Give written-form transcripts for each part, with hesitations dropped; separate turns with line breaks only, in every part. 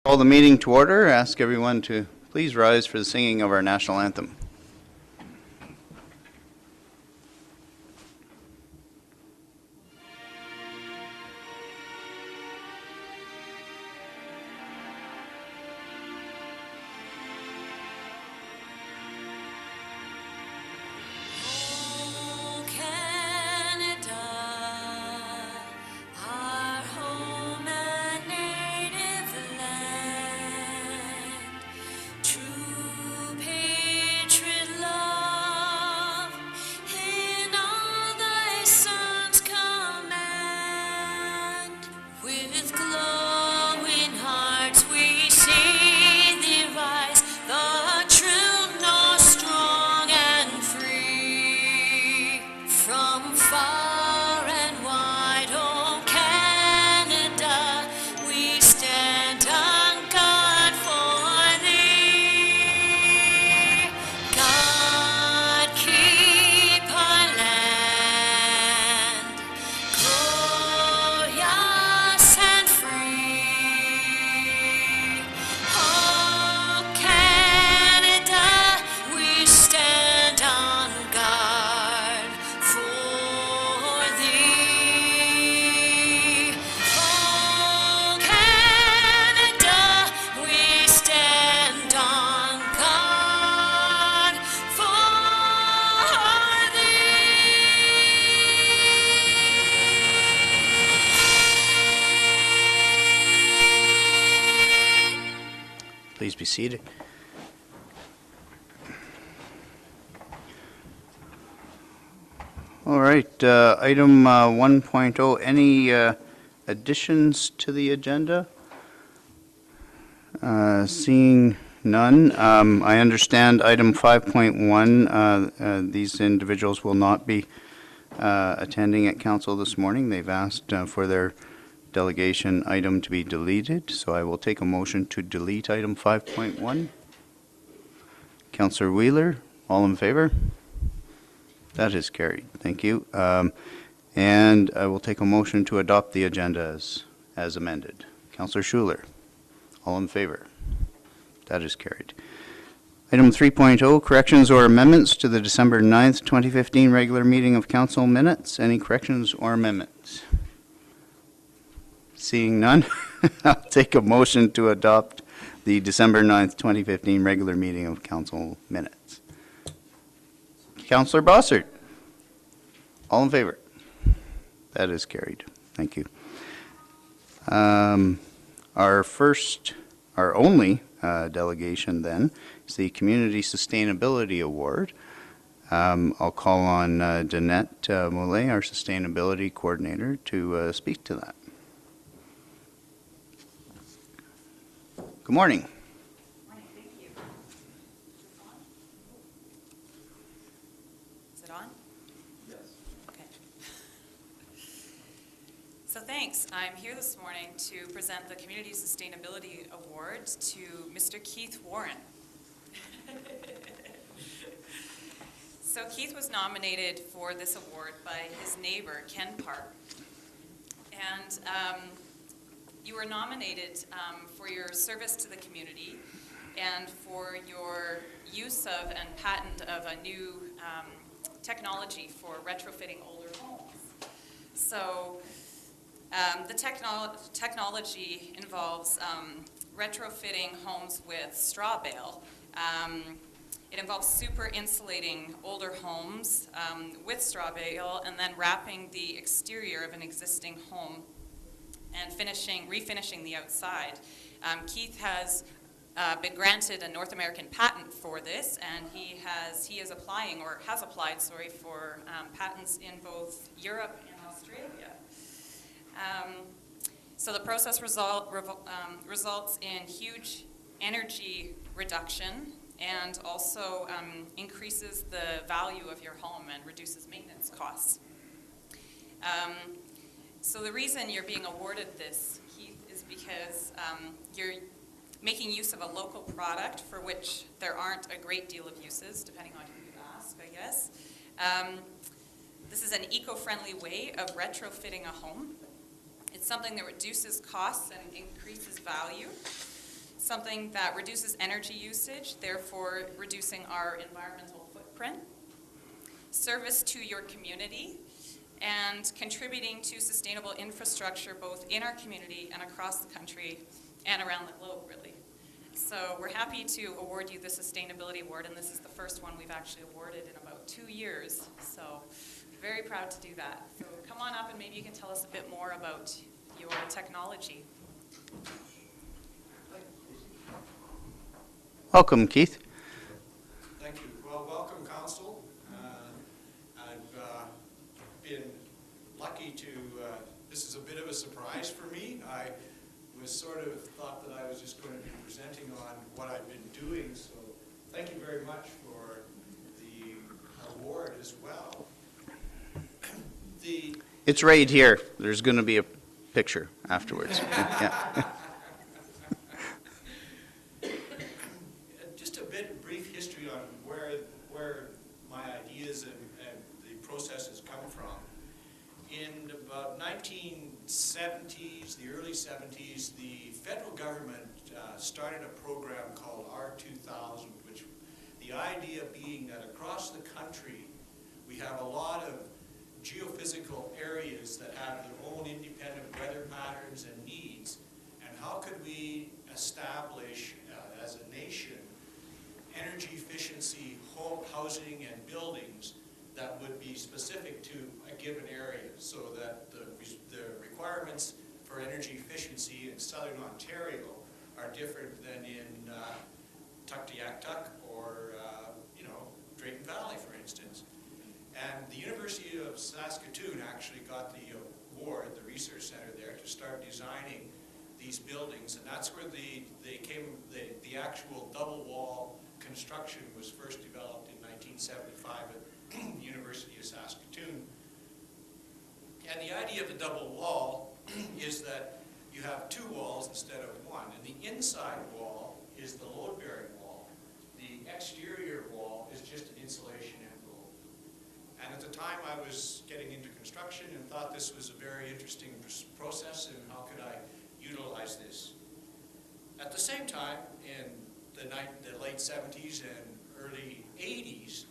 Call the meeting to order. Ask everyone to please rise for the singing of our national anthem. Please be seated. All right, item 1.0, any additions to the agenda? Seeing none, I understand item 5.1, these individuals will not be attending at council this morning. They've asked for their delegation item to be deleted, so I will take a motion to delete item 5.1. Councillor Wheeler, all in favor? That is carried. Thank you. And I will take a motion to adopt the agenda as amended. Councillor Schuler, all in favor? That is carried. Item 3.0, corrections or amendments to the December 9th, 2015 regular meeting of council minutes. Any corrections or amendments? Seeing none, I'll take a motion to adopt the December 9th, 2015 regular meeting of council minutes. Councillor Bossert, all in favor? That is carried. Thank you. Our only delegation then is the Community Sustainability Award. I'll call on Danette Mollet, our Sustainability Coordinator, to speak to that. Good morning.
Good morning, thank you. Is it on? Yes. Okay. So thanks. I'm here this morning to present the Community Sustainability Award to Mr. Keith Warren. So Keith was nominated for this award by his neighbor, Ken Park. And you were nominated for your service to the community and for your use of and patent of a new technology for retrofitting older homes. So the technology involves retrofitting homes with straw bale. It involves super insulating older homes with straw bale and then wrapping the exterior of an existing home and refinishing the outside. Keith has been granted a North American patent for this, and he is applying, or has applied, sorry, for patents in both Europe and Australia. So the process results in huge energy reduction and also increases the value of your home and reduces maintenance costs. So the reason you're being awarded this, Keith, is because you're making use of a local product for which there aren't a great deal of uses, depending on who you ask, I guess. This is an eco-friendly way of retrofitting a home. It's something that reduces costs and increases value. something that reduces energy usage, therefore reducing our environmental footprint, service to your community, and contributing to sustainable infrastructure both in our community and across the country and around the globe, really. So we're happy to award you the Sustainability Award, and this is the first one we've actually awarded in about 2 years. So very proud to do that. So come on up and maybe you can tell us a bit more about your technology.
Welcome, Keith.
Thank you. Well, welcome, Council. I've been lucky to, this is a bit of a surprise for me. I was sort of thought that I was just going to be presenting on what I've been doing, so thank you very much for the award as well.
It's right here. There's going to be a picture afterwards. Yeah.
Just a bit brief history on where my ideas and the processes come from. In about 1970s, the early 70s, the federal government started a program called R2000, which the idea being that across the country we have a lot of geophysical areas that have their own independent weather patterns and needs, and how could we establish as a nation energy efficiency home housing and buildings that would be specific to a given area, so that the requirements for energy efficiency in southern Ontario are different than in Tuktoyaktuk or Drayton Valley, for instance. And the University of Saskatoon actually got the award, the research center there, to start designing these buildings, and that's where the actual double wall construction was first developed in 1975 at the University of Saskatoon. And the idea of the double wall is that you have two walls instead of one, and the inside wall is the load-bearing wall. The exterior wall is just an insulation envelope. And at the time I was getting into construction and thought this was a very interesting process, and how could I utilize this. At the same time, in the late 70s and early 80s,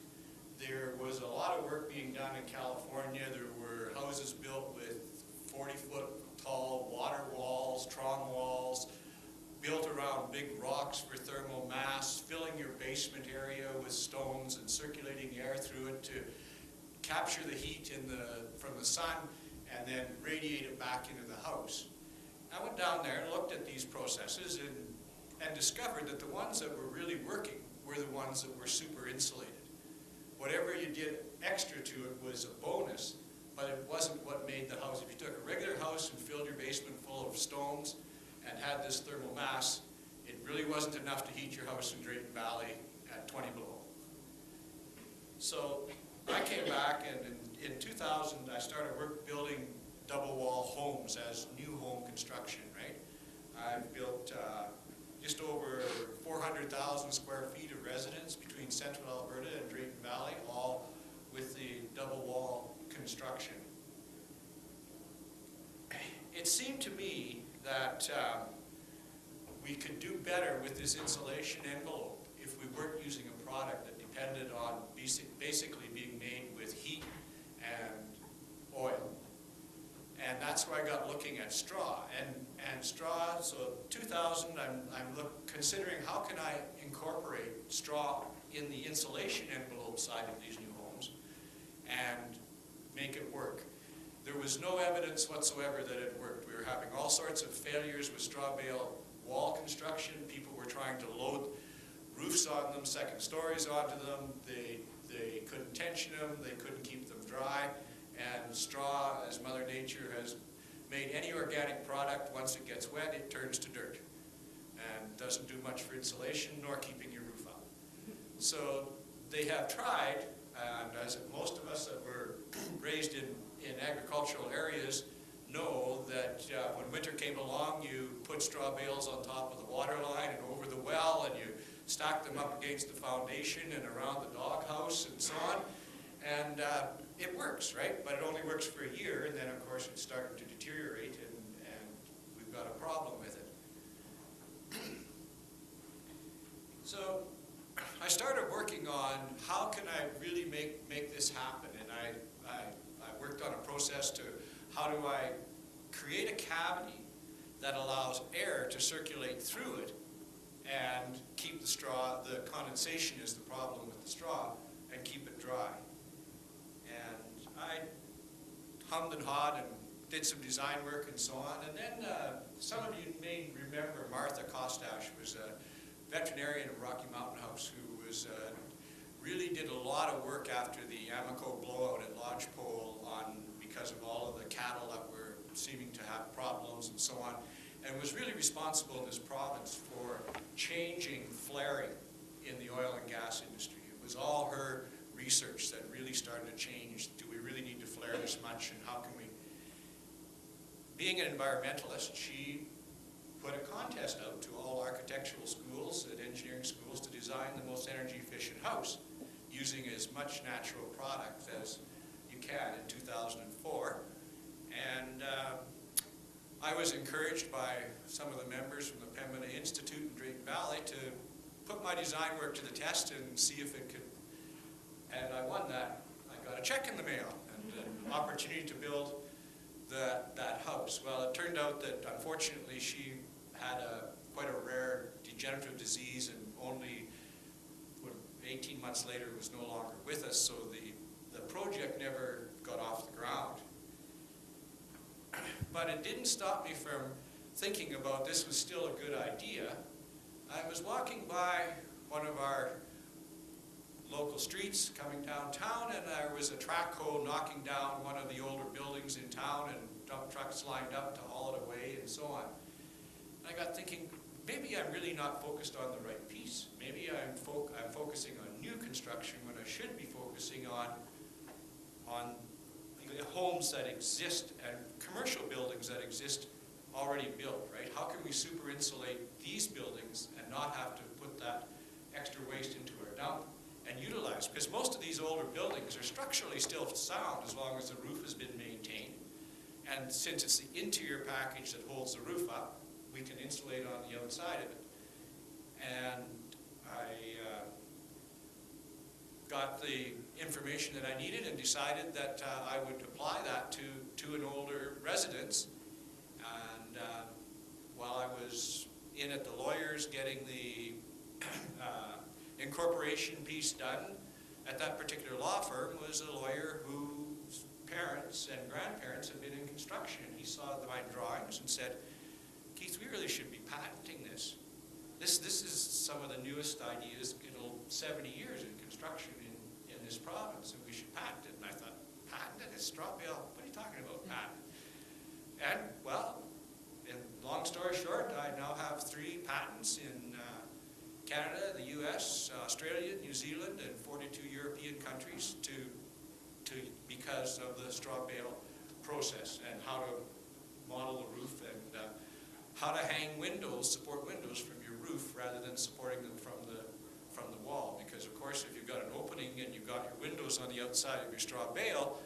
there was a lot of work being done in California. There were houses built with 40-foot tall water walls, tron walls, built around big rocks for thermal mass, filling your basement area with stones and circulating air through it to capture the heat from the sun and then radiate it back into the house. I went down there and looked at these processes and discovered that the ones that were really working were the ones that were super insulated. Whatever you did extra to it was a bonus, but it wasn't what made the house. If you took a regular house and filled your basement full of stones and had this thermal mass, it really wasn't enough to heat your house in Drayton Valley at 20 below. So I came back, and in 2000 I started building double wall homes as new home construction, right? I've built just over 400,000 square feet of residence between central Alberta and Drayton Valley, all with the double wall construction. It seemed to me that we could do better with this insulation envelope if we weren't using a product that depended on basically being made with heat and oil. And that's where I got looking at straw. And straw, so 2000, I'm considering how can I incorporate straw in the insulation envelope side of these new homes and make it work. There was no evidence whatsoever that it worked. We were having all sorts of failures with straw bale wall construction. People were trying to load roofs on them, second stories onto them. They couldn't tension them. They couldn't keep them dry. And straw, as Mother Nature has made any organic product, once it gets wet, it turns to dirt and doesn't do much for insulation nor keeping your roof up. So they have tried, and as most of us that were raised in agricultural areas know that when winter came along, you put straw bales on top of the water line and over the well, and you stack them up against the foundation and around the doghouse and so on. And it works, right? But it only works for a year, and then, of course, it's starting to deteriorate, and we've got a problem with it. on how can I really make this happen. And I worked on a process to how do I create a cavity that allows air to circulate through it and keep the straw, the condensation is the problem with the straw, and keep it dry. And I hummed and hawed and did some design work and so on. And then some of you may remember Martha Kostash was a veterinarian at Rocky Mountain House who was really did a lot of work after the Amoco blowout at Lodgepole because of all of the cattle that were seeming to have problems and so on, and was really responsible in this province for changing flaring in the oil and gas industry. It was all her research that really started to change. Do we really need to flare this much, and how can we? Being an environmentalist, she put a contest out to all architectural schools and engineering schools to design the most energy efficient house using as much natural product as you can in 2004. And I was encouraged by some of the members from the Pembina Institute in Drayton Valley to put my design work to the test and see if it could, and I won that. I got a check in the mail and an opportunity to build that house. Well, it turned out that unfortunately she had quite a rare degenerative disease, and only 18 months later was no longer with us, so the project never got off the ground. But it didn't stop me from thinking about this was still a good idea. I was walking by one of our local streets coming downtown, and there was a track hoe knocking down one of the older buildings in town, and dump trucks lined up to haul it away and so on. I got thinking, maybe I'm really not focused on the right piece. Maybe I'm focusing on new construction when I should be focusing on homes that exist and commercial buildings that exist already built, right? How can we super insulate these buildings and not have to put that extra waste into our dump and utilize? Because most of these older buildings are structurally still sound as long as the roof has been maintained. And since it's the interior package that holds the roof up, we can insulate on the outside of it. And I got the information that I needed and decided that I would apply that to an older residence. And while I was in at the lawyers getting the incorporation piece done, at that particular law firm was a lawyer whose parents and grandparents had been in construction. He saw my drawings and said, Keith, we really should be patenting this. This is some of the newest ideas in 70 years in construction in this province, and we should patent it. And I thought, patent it? It's straw bale? What are you talking about, patent? And, well, long story short, I now have 3 patents in Canada, the U.S., Australia, New Zealand, and 42 European countries because of the straw bale process and how to model the roof and how to hang windows, support windows from your roof rather than supporting them from the wall. Because of course, if you've got an opening and you've got your windows on the outside of your straw bale,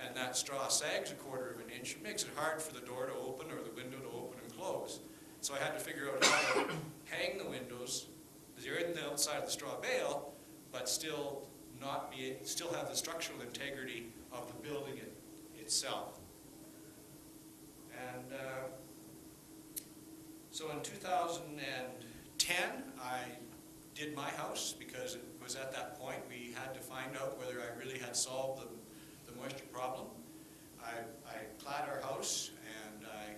and that straw sags a 1/4 of an inch, it makes it hard for the door to open or the window to open and close. So I had to figure out how to hang the windows. They're in the outside of the straw bale, but still have the structural integrity of the building itself. And so in 2010, I did my house because it was at that point we had to find out whether I really had solved the moisture problem. I clad our house and I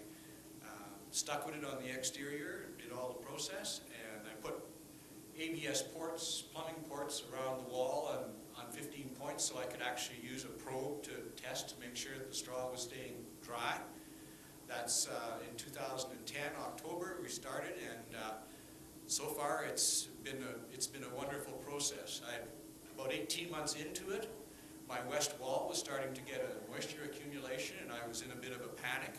stuccoed it on the exterior, did all the process, and I put ABS ports, plumbing ports around the wall on 15 points so I could actually use a probe to test to make sure that the straw was staying dry. That's in 2010, October, we started, and so far it's been a wonderful process. About 18 months into it, my west wall was starting to get a moisture accumulation, and I was in a bit of a panic.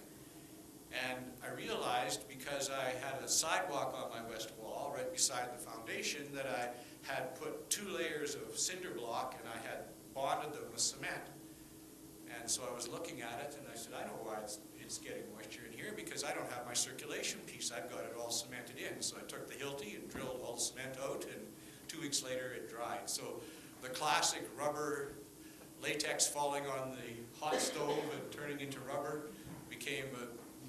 And I realized, because I had a sidewalk on my west wall right beside the foundation, that I had put 2 layers of cinder block and I had bonded them with cement. And so I was looking at it and I said, I know why it's getting moisture in here, because I don't have my circulation piece. I've got it all cemented in. So I took the Hilti and drilled all the cement out, and 2 weeks later it dried. So the classic rubber latex falling on the hot stove and turning into rubber became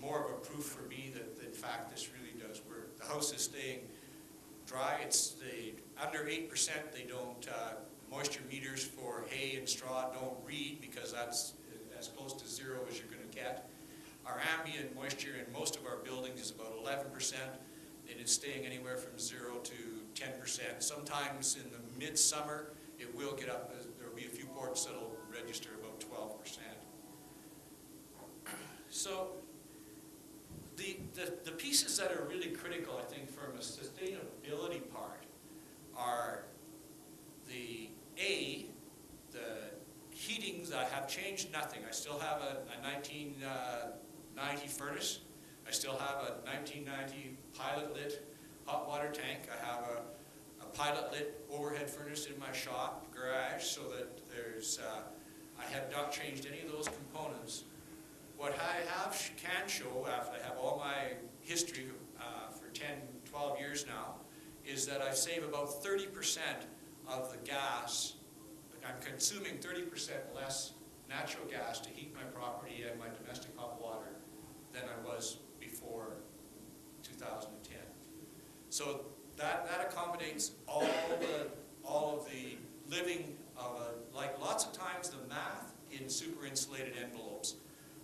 more of a proof for me that in fact this really does work. The house is staying dry. It's under 8%. They don't moisture meters for hay and straw don't read because that's as close to zero as you're going to get. Our ambient moisture in most of our buildings is about 11%. And it's staying anywhere from 0 to 10%. Sometimes in the midsummer, it will get up. There will be a few ports that will register about 12%. So the pieces that are really critical, I think, from a sustainability part are the heatings. I have changed nothing. I still have a 1990 furnace. I still have a 1990 pilot-lit hot water tank. I have a pilot-lit overhead furnace in my shop garage, so that there's, I have not changed any of those components. What I can show, after I have all my history for 10, 12 years now, is that I save about 30% of the gas. I'm consuming 30% less natural gas to heat my property and my domestic hot water than I was before 2010. So that accommodates all of the living of like lots of times the math in super insulated envelopes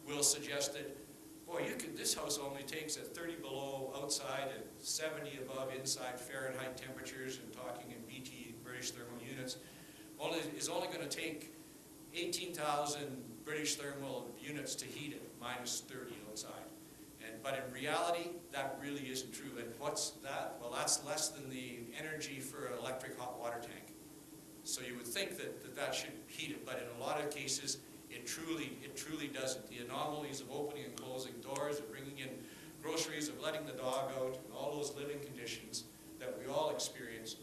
will suggest that, boy, this house only takes at 30 below outside and 70 above inside Fahrenheit temperatures, and talking in BT, British thermal units, is only going to take 18,000 British thermal units to heat it, minus 30 outside. But in reality, that really isn't true. And what's that? Well, that's less than the energy for an electric hot water tank. So you would think that should heat it, but in a lot of cases, it truly doesn't. The anomalies of opening and closing doors, of bringing in groceries, of letting the dog out, and all those living conditions that we all experience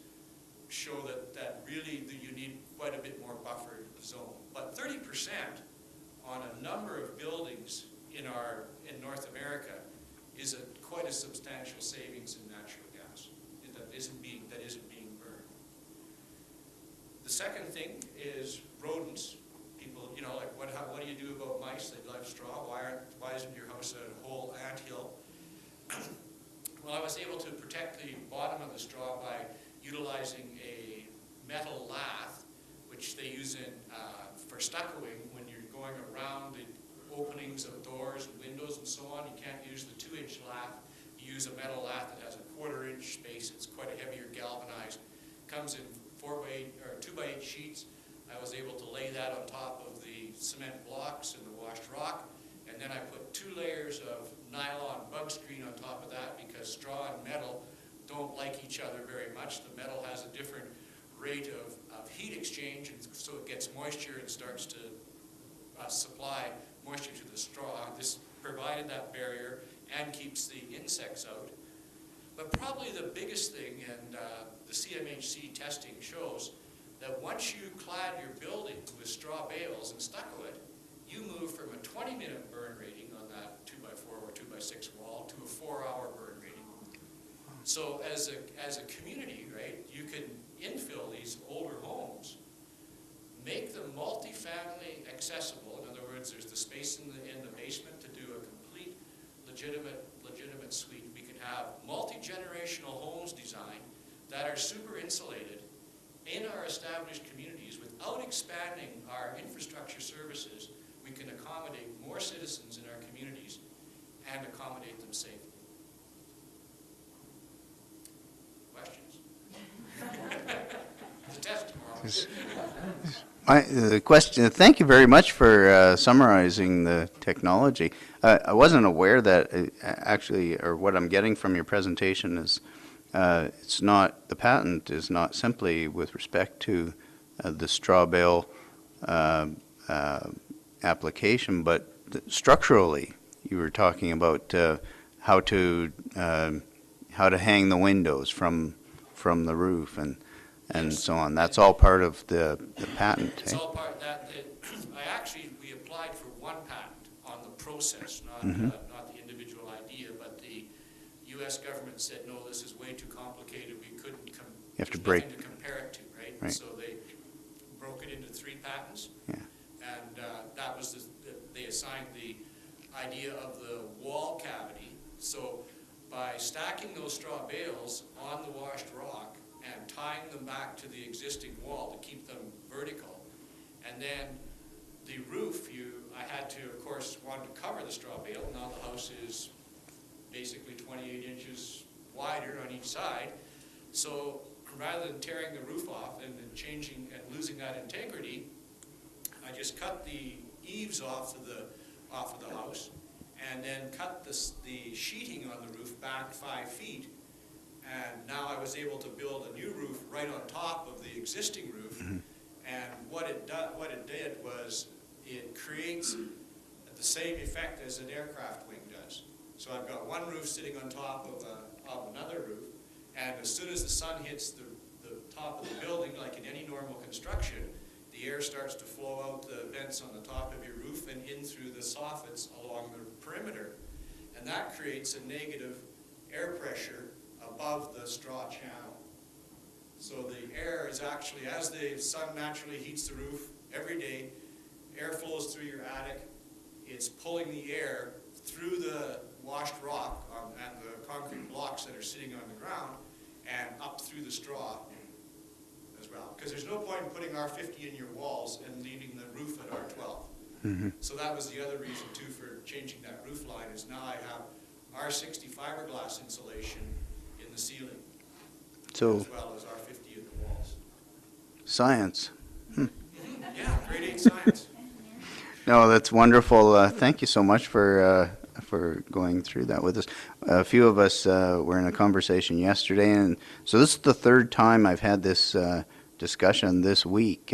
show that really you need quite a bit more buffered zone. But 30% on a number of buildings in North America is quite a substantial savings in natural gas that isn't being burned. The second thing is rodents. People, like what do you do about mice? They love straw. Why isn't your house a whole anthill? Well, I was able to protect the bottom of the straw by utilizing a metal lath, which they use for stuccoing when you're going around the openings of doors and windows and so on. You can't use the 2-inch lath. You use a metal lath that has a 1/4-inch space. It's quite a heavier galvanized. Comes in 4x8 or 2x8 sheets. I was able to lay that on top of the cement blocks and the washed rock, and then I put 2 layers of nylon bug screen on top of that, because straw and metal don't like each other very much. The metal has a different rate of heat exchange, and so it gets moisture and starts to supply moisture to the straw. This provided that barrier and keeps the insects out. But probably the biggest thing, and the CMHC testing shows, that once you clad your building with straw bales and stucco it, you move from a 20-minute burn rating on that 2x4 or 2x6 wall to a 4-hour burn rating. So as a community, right, you can infill these older homes, make them multifamily accessible. In other words, there's the space in the basement to do a complete legitimate suite. We can have multi-generational homes designed that are super insulated in our established communities without expanding our infrastructure services. We can accommodate more citizens in our communities and accommodate them safely. Questions? The test tomorrow.
The question. Thank you very much for summarizing the technology. I wasn't aware that actually, or what I'm getting from your presentation is, it's not, the patent is not simply with respect to the straw bale application, but structurally, you were talking about how to hang the windows from the roof and so on. That's all part of the patent.
It's all part of that. We applied for one patent on the process, not the individual idea, but the U.S. government said, no, this is way too complicated. We couldn't
You have to break.
nothing to compare it to, right?
Right.
So 3 patents.
Yeah.
And that was, they assigned the idea of the wall cavity. So by stacking those straw bales on the washed rock and tying them back to the existing wall to keep them vertical, and then the roof, I had to, of course, want to cover the straw bale. Now the house is basically 28 inches wider on each side. So rather than tearing the roof off and then changing and losing that integrity, I just cut the eaves off of the house and then cut the sheeting on the roof back 5 feet. And now I was able to build a new roof right on top of the existing roof. And what it did was it creates the same effect as an aircraft wing does. So I've got one roof sitting on top of another roof, and as soon as the sun hits the top of the building, like in any normal construction, the air starts to flow out the vents on the top of your roof and in through the soffits along the perimeter. And that creates a negative air pressure above the straw channel. So the air is actually, as the sun naturally heats the roof every day, air flows through your attic. It's pulling the air through the washed rock and the concrete blocks that are sitting on the ground and up through the straw as well. Because there's no point in putting R50 in your walls and leaving the roof at R12. So that was the other reason too for changing that roof line, is now I have R60 fiberglass insulation in the ceiling,
So,
as well as R50 in the walls.
science.
Yeah, grade 8 science.
No, that's wonderful. Thank you so much for going through that with us. A few of us were in a conversation yesterday, and so this is the third time I've had this discussion this week,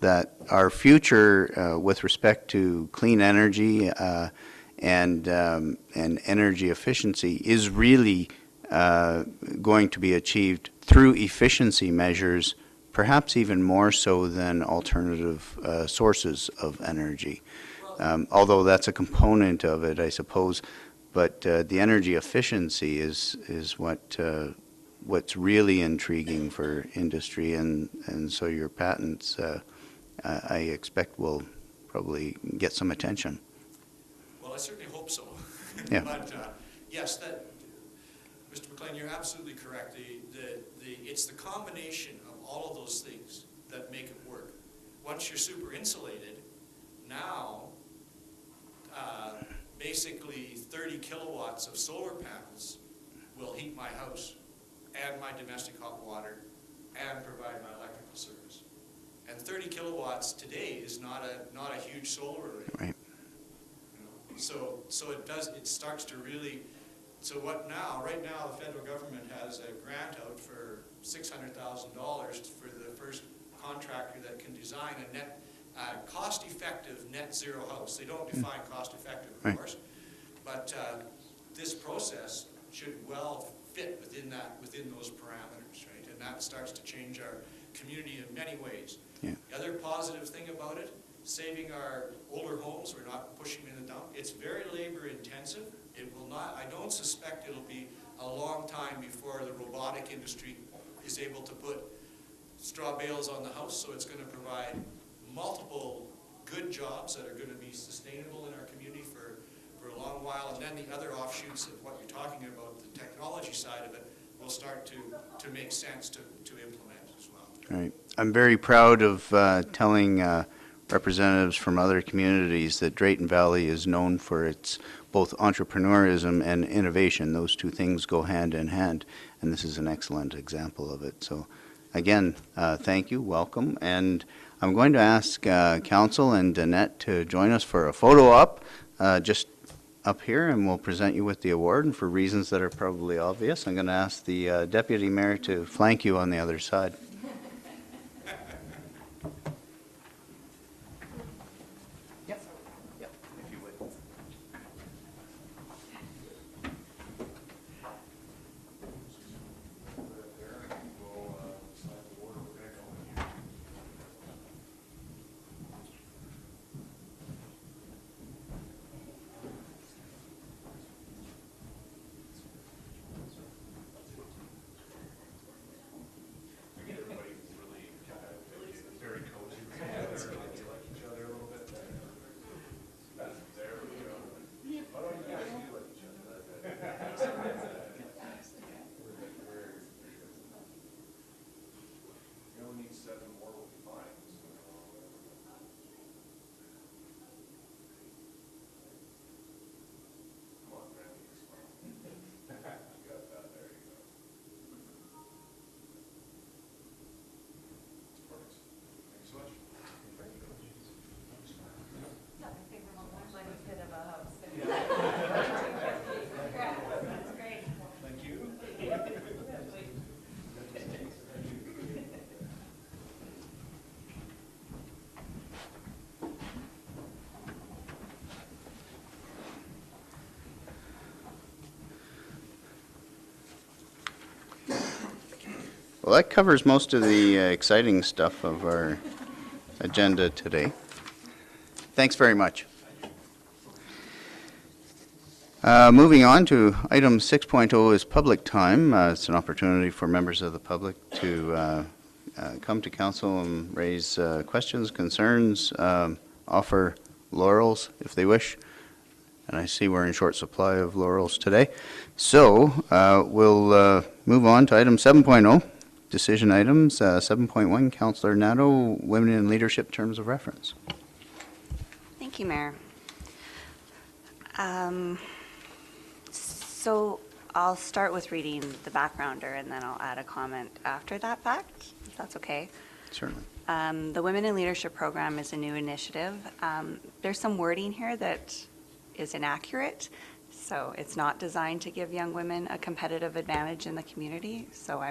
that our future with respect to clean energy and energy efficiency is really going to be achieved through efficiency measures, perhaps even more so than alternative sources of energy. Although that's a component of it, I suppose, but the energy efficiency is what's really intriguing for industry, and so your patents, I expect, will probably get some attention.
Well, I certainly hope so.
Yeah.
But yes, Mr. McLean, you're absolutely correct. It's the combination of all of those things that make it work. Once you're super insulated, now basically 30 kilowatts of solar panels will heat my house and my domestic hot water and provide my electrical service. And 30 kilowatts today is not a huge solar array.
Right.
So it starts to really, so right now the federal government has a grant out for $600,000 for the first contractor that can design a cost-effective net zero house. They don't define cost-effective, of course, but this process should well fit within those parameters, right? And that starts to change our community in many ways.
Yeah.
The other positive thing about it, saving our older homes, we're not pushing them in the dump. It's very labor intensive. It will not, I don't suspect it'll be a long time before the robotic industry is able to put straw bales on the house, so it's going to provide multiple good jobs that are going to be sustainable in our community for a long while. And then the other offshoots of what you're talking about, the technology side of it, will start to make sense to implement as well.
Right. I'm very proud of telling representatives from other communities that Drayton Valley is known for its both entrepreneurism and innovation. Those two things go hand in hand, and this is an excellent example of it. So again, thank you, welcome, and I'm going to ask Council and Danette to join us for a photo op just up here, and we'll present you with the award. And for reasons that are probably obvious, I'm going to ask the Deputy Mayor to flank you on the other side. Well, that covers most of the exciting stuff of our agenda today. Thanks very much. Moving on to item 6.0 is public time. It's an opportunity for members of the public to come to council and raise questions, concerns, offer laurels if they wish. And I see we're in short supply of laurels today. So we'll move on to item 7.0, decision items. 7.1, Councillor Nadeau, Women in Leadership Terms of Reference.
Thank you, Mayor. So I'll start with reading the backgrounder and then I'll add a comment after that fact, if that's okay.
Certainly.
The Women in Leadership Program is a new initiative. There's some wording here that is inaccurate, so it's not designed to give young women a competitive advantage in the community. So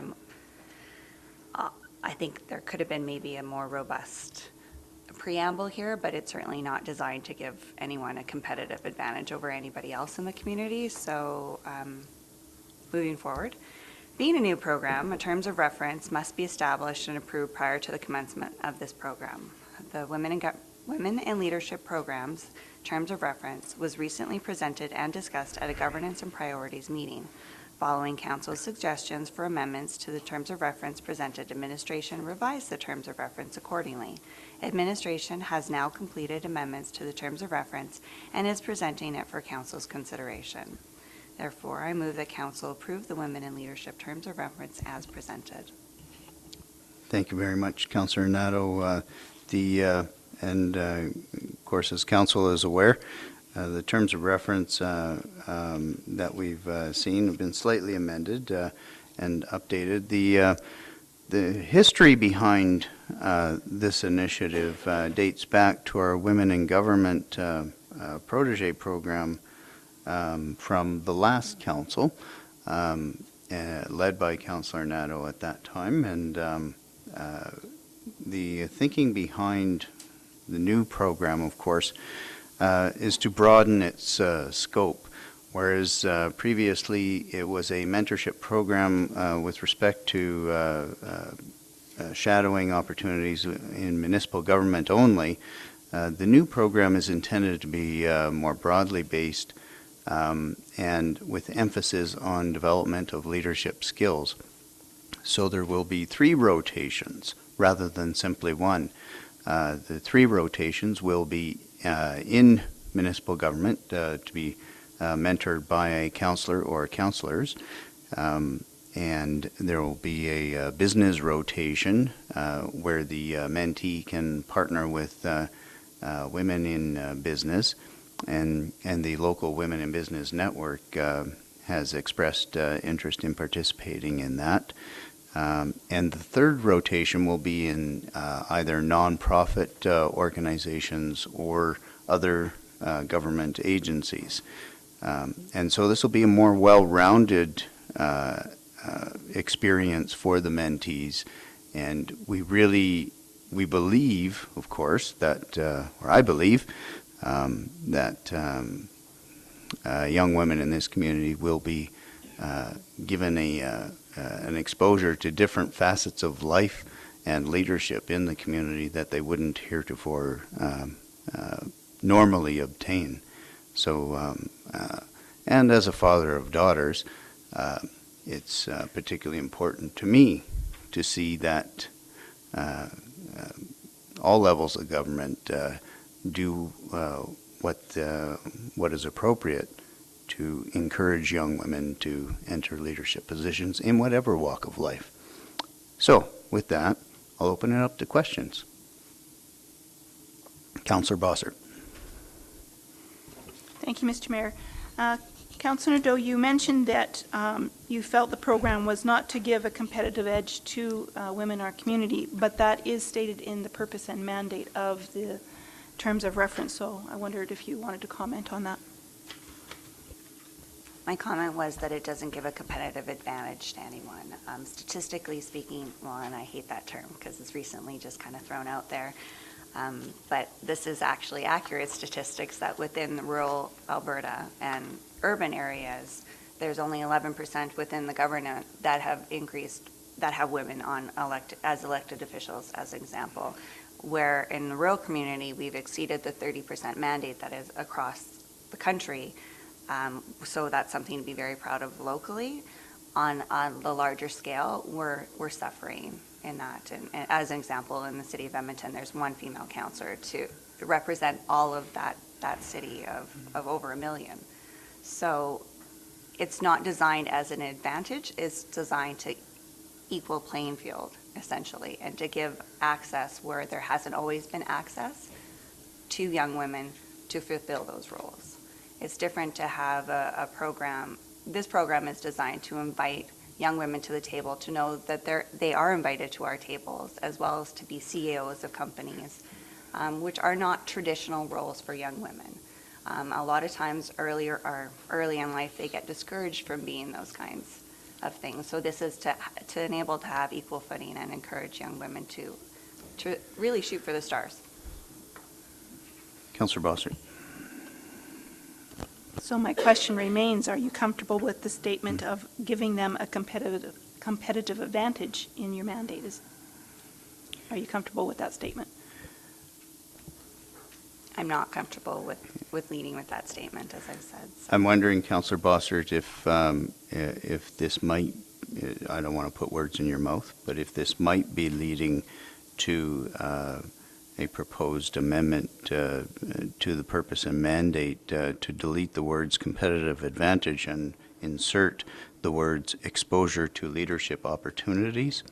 I think there could have been maybe a more robust preamble here, but it's certainly not designed to give anyone a competitive advantage over anybody else in the community. So moving forward, being a new program, a terms of reference must be established and approved prior to the commencement of this program. The Women in Leadership Program's terms of reference was recently presented and discussed at a governance and priorities meeting. Following Council's suggestions for amendments to the terms of reference presented, administration revised the terms of reference accordingly. Administration has now completed amendments to the terms of reference and is presenting it for Council's consideration. Therefore, I move that Council approve the Women in Leadership Terms of Reference as presented.
Thank you very much, Councillor Nadeau. Of course, as Council is aware, the terms of reference that we've seen have been slightly amended and updated. The history behind this initiative dates back to our Women in Government protege program from the last council, led by Councillor Nadeau at that time. And the thinking behind the new program, of course, is to broaden its scope. Whereas previously it was a mentorship program with respect to shadowing opportunities in municipal government only, the new program is intended to be more broadly based and with emphasis on development of leadership skills. So there will be 3 rotations rather than simply 1. The 3 rotations will be in municipal government to be mentored by a councillor or councillors, and there will be a business rotation where the mentee can partner with women in business, and the local Women in Business Network has expressed interest in participating in that. And the 3rd rotation will be in either nonprofit organizations or other government agencies. And so this will be a more well-rounded experience for the mentees. And we believe, of course, that, or I believe, that young women in this community will be given an exposure to different facets of life and leadership in the community that they wouldn't heretofore normally obtain. So, and as a father of daughters, it's particularly important to me to see that all levels of government do what is appropriate to encourage young women to enter leadership positions in whatever walk of life. So, with that, I'll open it up to questions. Councillor Bossert.
Thank you, Mr. Mayor. Councillor Nadeau, you mentioned that you felt the program was not to give a competitive edge to women in our community, but that is stated in the purpose and mandate of the terms of reference, so I wondered if you wanted to comment on that.
My comment was that it doesn't give a competitive advantage to anyone. Statistically speaking, well, and I hate that term because it's recently just kind of thrown out there, but this is actually accurate statistics that within rural Alberta and urban areas, there's only 11% within the government that have increased that have women on elected officials, as an example, where in the rural community, we've exceeded the 30% mandate that is across the country. So that's something to be very proud of locally. On the larger scale, we're suffering in that. And as an example, in the city of Edmonton, there's one female councillor to represent all of that city of over 1 million. So it's not designed as an advantage, it's designed to equal playing field, essentially, and to give access where there hasn't always been access to young women to fulfill those roles. It's different to have a program. This program is designed to invite young women to the table, to know that they are invited to our tables, as well as to be CEOs of companies, which are not traditional roles for young women. A lot of times early in life, they get discouraged from being those kinds of things. So this is to enable to have equal footing and encourage young women to really shoot for the stars.
Councillor Bossert.
So my question remains, are you comfortable with the statement of giving them a competitive advantage in your mandate? Are you comfortable with that statement?
I'm not comfortable with leading with that statement, as I've said. So.
I'm wondering, Councillor Bossert, if this might, I don't want to put words in your mouth, but if this might be leading to a proposed amendment to the purpose and mandate to delete the words competitive advantage and insert the words exposure to leadership opportunities.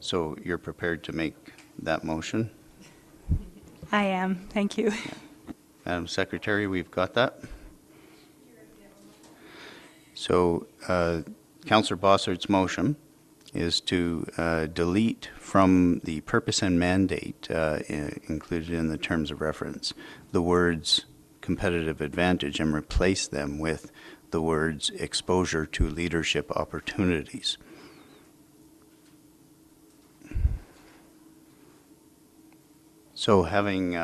So you're prepared to make that motion?
I am, thank you.
Madam Secretary, we've got that. So Councillor Bossert's motion is to delete from the purpose and mandate included in the terms of reference the words competitive advantage and replace them with the words exposure to leadership opportunities. So having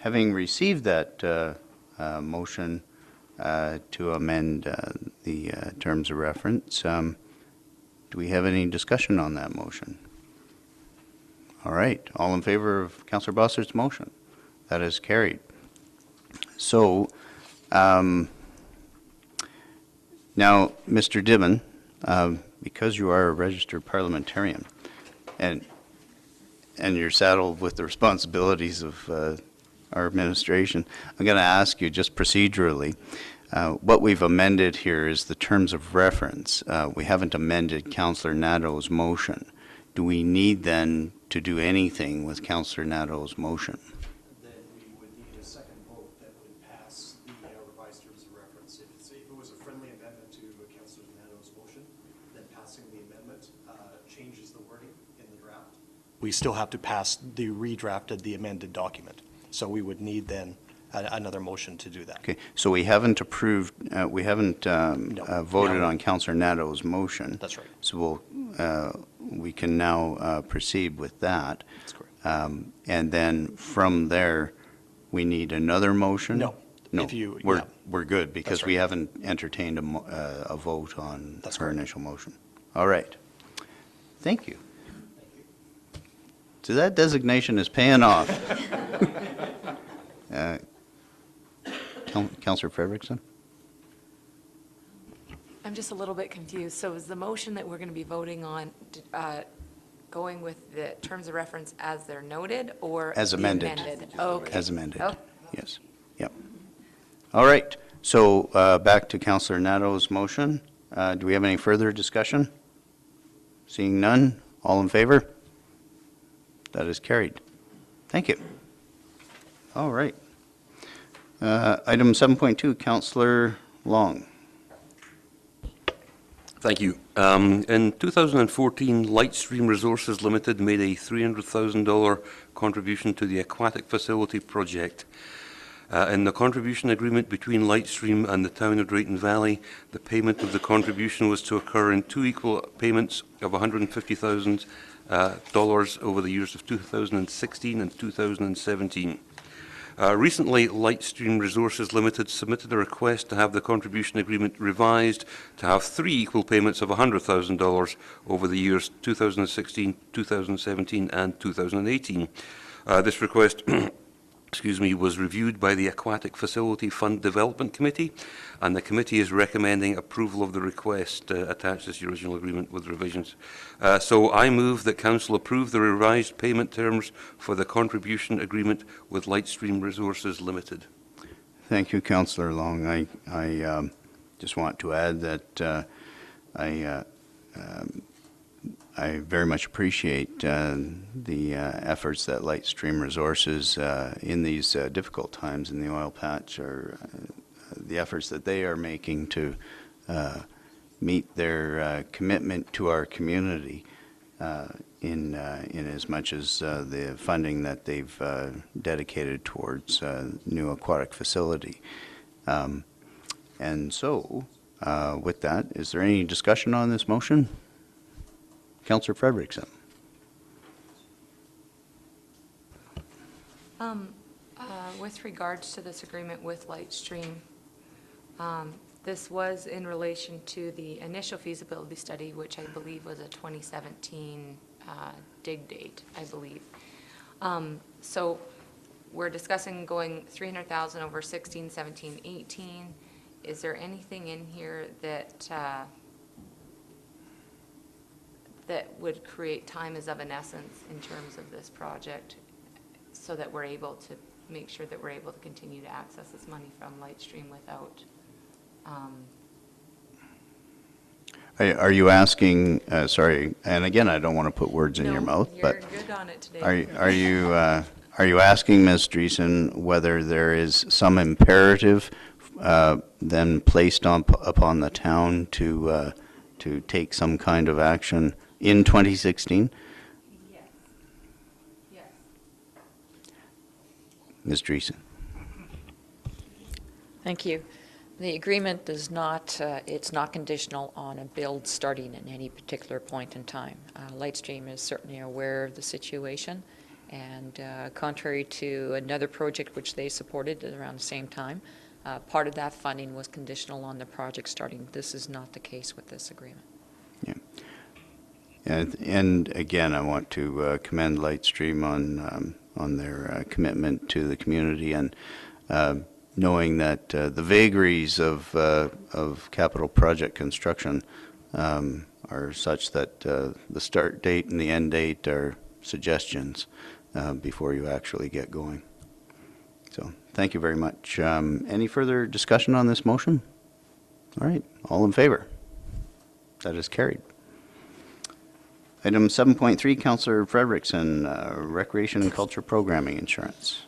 received that motion to amend the terms of reference, do we have any discussion on that motion? All right, all in favor of Councillor Bossert's motion? That is carried. So now, Mr. Dibben, because you are a registered parliamentarian and you're saddled with the responsibilities of our administration, I'm going to ask you just procedurally, what we've amended here is the terms of reference. We haven't amended Councillor Nadeau's motion. Do we need then to do anything with Councillor Nadeau's motion?
Then we would need a second vote that would pass the revised terms of reference. If it was a friendly amendment to Councillor Nadeau's motion, then passing the amendment changes the wording in the draft. We still have to pass the redrafted, the amended document. So we would need then another motion to do that.
Okay, so we haven't approved, we haven't voted
No.
on Councillor Nadeau's motion.
That's right.
So we can now proceed with that.
That's correct.
And then from there, we need another motion?
No.
No,
If you-
we're,
yeah.
we're good because
That's
we
right.
haven't entertained a vote on
That's
her
correct.
initial motion. All right. Thank you. So that designation is paying off. Councillor Frederickson?
I'm just a little bit confused. So is the motion that we're going to be voting on going with the terms of reference as they're noted or?
As
the
amended.
Okay.
As amended.
Oh.
Yes. Yep. All right. So back to Councillor Nadeau's motion. Do we have any further discussion? Seeing none, all in favor? That is carried. Thank you. All right. Item 7.2, Councillor Long.
Thank you. In 2014, Lightstream Resources Limited made a $300,000 contribution to the aquatic facility project. In the contribution agreement between Lightstream and the town of Drayton Valley, the payment of the contribution was to occur in two equal payments of $150,000 over the years of 2016 and 2017. Recently, Lightstream Resources Limited submitted a request to have the contribution agreement revised to have 3 equal payments of $100,000 over the years 2016, 2017 and 2018. This request was reviewed by the Aquatic Facility Fund Development Committee, and the committee is recommending approval of the request attached to the original agreement with revisions. So I move that Council approve the revised payment terms for the contribution agreement with Lightstream Resources Limited.
Thank you, Councillor Long. I just want to add that I very much appreciate the efforts that Lightstream Resources in these difficult times in the oil patch the efforts that they are making to meet their commitment to our community in as much as the funding that they've dedicated towards new aquatic facility. And so, with that, is there any discussion on this motion? Councillor Frederickson.
With regards to this agreement with Lightstream, this was in relation to the initial feasibility study, which I believe was a 2017 dig date, I believe. So we're discussing going 300,000 over 16, 17, 18. Is there anything in here that that would create time is of an essence in terms of this project, so that we're able to make sure that we're able to continue to access this money from Lightstream without
Are you asking, sorry, and again, I don't want to put words in your mouth, but
you're good on it today.
are you asking, Ms. Dreesen, whether there is some imperative then placed upon the town to take some kind of action in 2016?
Yes. Yes.
Ms. Dreesen.
Thank you. The agreement does not, it's not conditional on a build starting at any particular point in time. Lightstream is certainly aware of the situation, and contrary to another project which they supported at around the same time, part of that funding was conditional on the project starting. This is not the case with this agreement.
Yeah. And again, I want to commend Lightstream on their commitment to the community, and knowing that the vagaries of capital project construction are such that the start date and the end date are suggestions before you actually get going. So thank you very much. Any further discussion on this motion? All right, all in favor? That is carried. Item 7.3, Councillor Frederickson, Recreation and Culture Programming Insurance.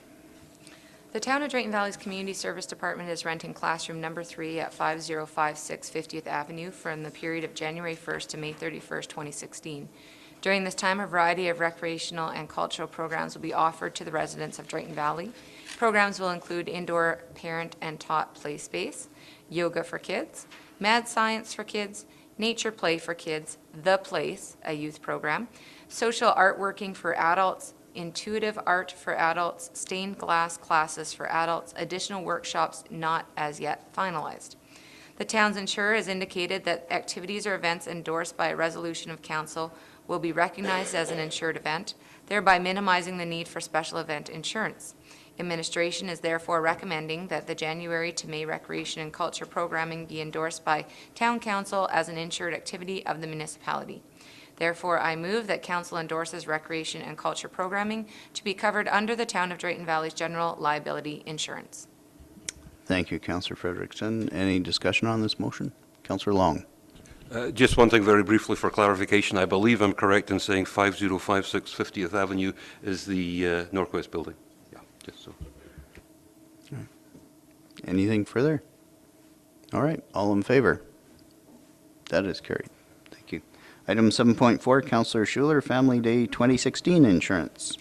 The Town of Drayton Valley's Community Service Department is renting classroom number 3 at 5056 50th Avenue from the period of January 1st to May 31st, 2016. During this time, a variety of recreational and cultural programs will be offered to the residents of Drayton Valley. Programs will include indoor parent and taught play space, yoga for kids, mad science for kids, nature play for kids, The Place, a youth program, social artworking for adults, intuitive art for adults, stained glass classes for adults, additional workshops not as yet finalized. The town's insurer has indicated that activities or events endorsed by a resolution of council will be recognized as an insured event, thereby minimizing the need for special event insurance. Administration is therefore recommending that the January to May recreation and culture programming be endorsed by Town Council as an insured activity of the municipality. Therefore, I move that Council endorses recreation and culture programming to be covered under the Town of Drayton Valley's general liability insurance.
Thank you, Councillor Frederickson. Any discussion on this motion? Councillor Long.
Just one thing very briefly for clarification. I believe I'm correct in saying 5056 50th Avenue is the Northwest building. Yeah, just so.
Anything further? All right, all in favor? That is carried. Thank you. Item 7.4, Councillor Schuler, Family Day 2016 Insurance.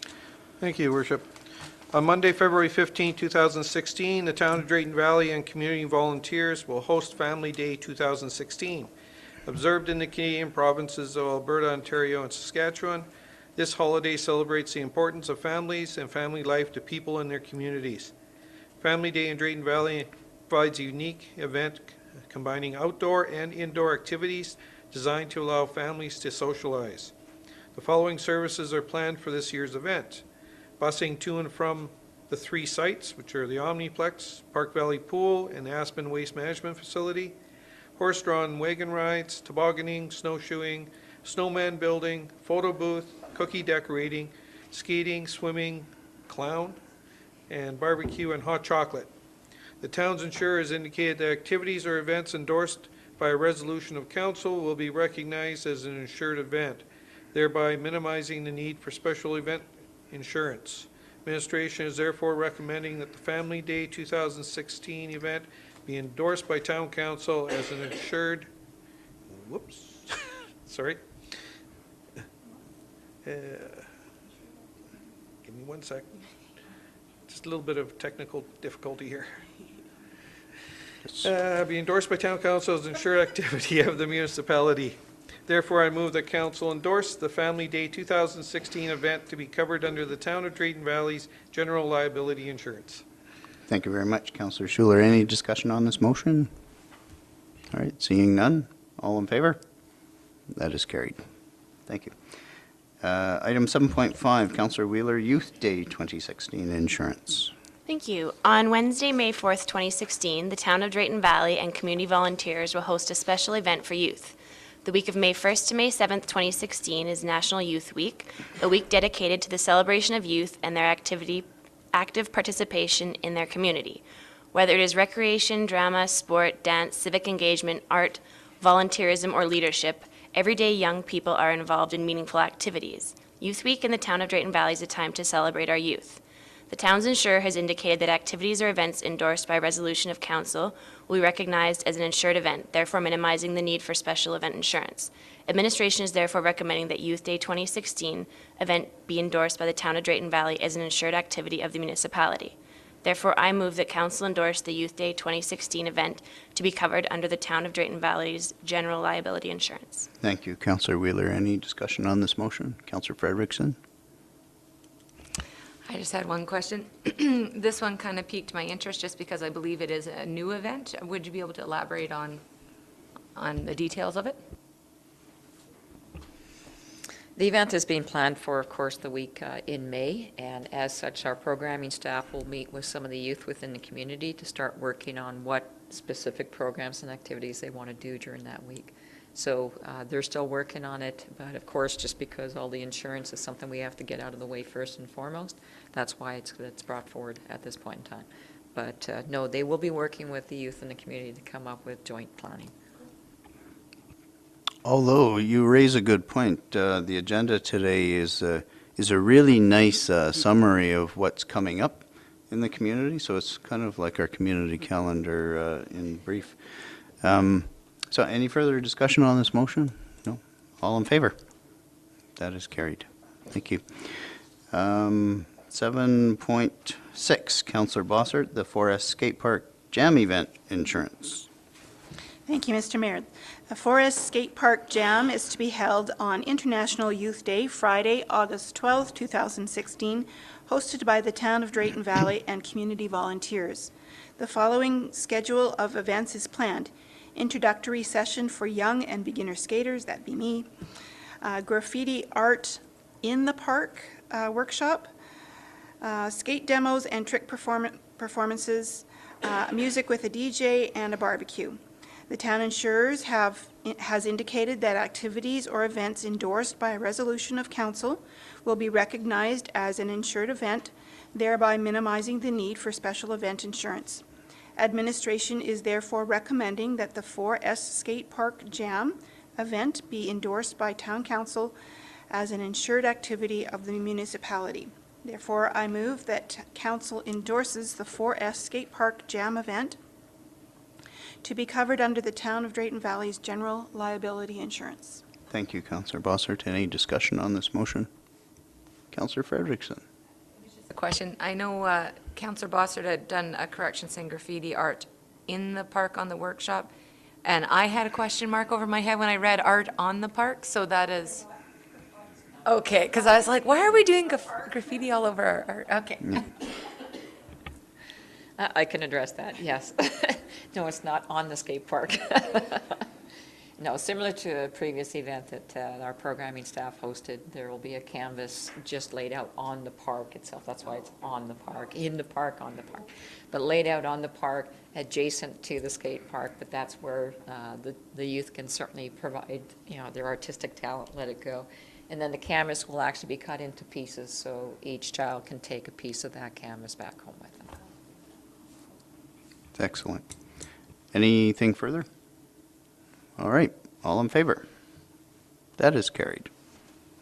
Thank you, Worship. On Monday, February 15, 2016, the Town of Drayton Valley and community volunteers will host Family Day 2016. Observed in the Canadian provinces of Alberta, Ontario, and Saskatchewan, this holiday celebrates the importance of families and family life to people in their communities. Family Day in Drayton Valley provides a unique event combining outdoor and indoor activities designed to allow families to socialize. The following services are planned for this year's event: busing to and from the 3 sites, which are the Omniplex, Park Valley Pool, and Aspen Waste Management Facility, horse-drawn wagon rides, tobogganing, snowshoeing, snowman building, photo booth, cookie decorating, skating, swimming, clown, and barbecue and hot chocolate. The town's insurer has indicated that activities or events endorsed by a resolution of council will be recognized as an insured event, thereby minimizing the need for special event insurance. Administration is therefore recommending that the Family Day 2016 event be endorsed by town council as an insured, sorry. Give me 1 second. Just a little bit of technical difficulty here. Be endorsed by town council as an insured activity of the municipality. Therefore, I move that council endorse the Family Day 2016 event to be covered under the Town of Drayton Valley's general liability insurance.
Thank you very much, Councillor Schuler. Any discussion on this motion? All right, seeing none, all in favor? That is carried. Thank you. Item 7.5, Councillor Wheeler, Youth Day 2016 insurance.
Thank you. On Wednesday, May 4th, 2016, the Town of Drayton Valley and community volunteers will host a special event for youth. The week of May 1st to May 7th, 2016 is National Youth Week, a week dedicated to the celebration of youth and their active participation in their community. Whether it is recreation, drama, sport, dance, civic engagement, art, volunteerism, or leadership, everyday young people are involved in meaningful activities. Youth Week in the Town of Drayton Valley is a time to celebrate our youth. The town's insurer has indicated that activities or events endorsed by resolution of council will be recognized as an insured event, therefore minimizing the need for special event insurance. Administration is therefore recommending that Youth Day 2016 event be endorsed by the Town of Drayton Valley as an insured activity of the municipality. Therefore, I move that council endorse the Youth Day 2016 event to be covered under the Town of Drayton Valley's general liability insurance.
Thank you, Councillor Wheeler. Any discussion on this motion? Councillor Frederickson?
I just had one question. This one kind of piqued my interest just because I believe it is a new event. Would you be able to elaborate on the details of it?
The event is being planned for, of course, the week in May, and as such, our programming staff will meet with some of the youth within the community to start working on what specific programs and activities they want to do during that week. So they're still working on it, but of course, just because all the insurance is something we have to get out of the way first and foremost, that's why it's brought forward at this point in time. But no, they will be working with the youth in the community to come up with joint planning.
Although you raise a good point, the agenda today is a really nice summary of what's coming up in the community. So it's kind of like our community calendar in brief. So any further discussion on this motion? No? All in favor? That is carried. Thank you. 7.6, Councillor Bossert, the Forest Skate Park Jam Event Insurance.
Thank you, Mr. Mayor. The Forest Skate Park Jam is to be held on International Youth Day, Friday, August 12, 2016, hosted by the Town of Drayton Valley and community volunteers. The following schedule of events is planned: introductory session for young and beginner skaters, that'd be me, graffiti art in the park workshop, skate demos and trick performances, music with a DJ, and a barbecue. The town insurers has indicated that activities or events endorsed by a resolution of council will be recognized as an insured event, thereby minimizing the need for special event insurance. Administration is therefore recommending that the 4S Skate Park Jam event be endorsed by town council as an insured activity of the municipality. Therefore, I move that council endorses the 4S Skate Park Jam event to be covered under the Town of Drayton Valley's general liability insurance.
Thank you, Councillor Bossert. Any discussion on this motion? Councillor Frederickson.
A question. I know Councillor Bossert had done a correction saying graffiti art in the park on the workshop, and I had a question mark over my head when I read art on the park, so that is... Okay, because I was like, why are we doing graffiti all over our art? Okay.
I can address that, yes. No, it's not on the skate park. No, similar to a previous event that our programming staff hosted, there will be a canvas just laid out on the park itself. That's why it's on the park, in the park, on the park. But laid out on the park, adjacent to the skate park, but that's where the youth can certainly provide, their artistic talent, let it go. And then the canvas will actually be cut into pieces, so each child can take a piece of that canvas back home with them.
Excellent. Anything further? All right, all in favor? That is carried.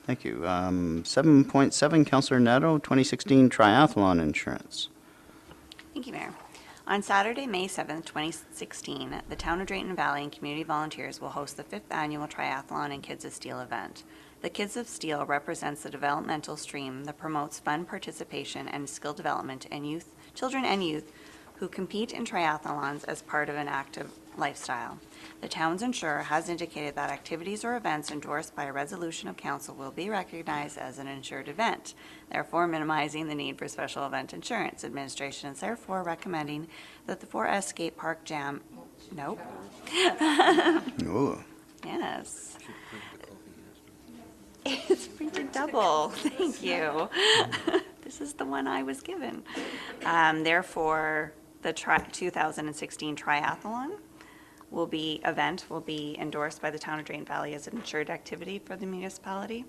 Thank you. 7.7, Councillor Nadeau, 2016 Triathlon Insurance.
Thank you, Mayor. On Saturday, May 7th, 2016, the Town of Drayton Valley and community volunteers will host the 5th Annual Triathlon and Kids of Steel event. The Kids of Steel represents the developmental stream that promotes fun participation and skill development in children and youth who compete in triathlons as part of an active lifestyle. The town's insurer has indicated that activities or events endorsed by a resolution of council will be recognized as an insured event, therefore minimizing the need for special event insurance. Administration is therefore recommending that the 4S Skate Park Jam, nope.
Ooh.
Yes. It's printed double. Thank you. This is the one I was given. Therefore, the 2016 triathlon will be endorsed by the Town of Drayton Valley as an insured activity for the municipality.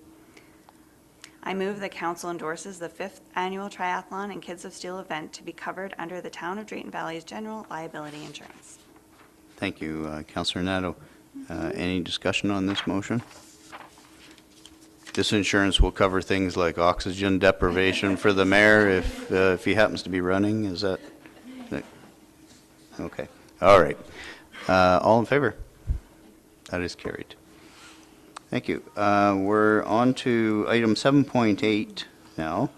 I move that council endorses the 5th Annual Triathlon and Kids of Steel event to be covered under the Town of Drayton Valley's general liability insurance.
Thank you, Councillor Nadeau. Any discussion on this motion? This insurance will cover things like oxygen deprivation for the mayor if he happens to be running, is that? Okay, all right. All in favor? That is carried. Thank you. We're on to item 7.8 now.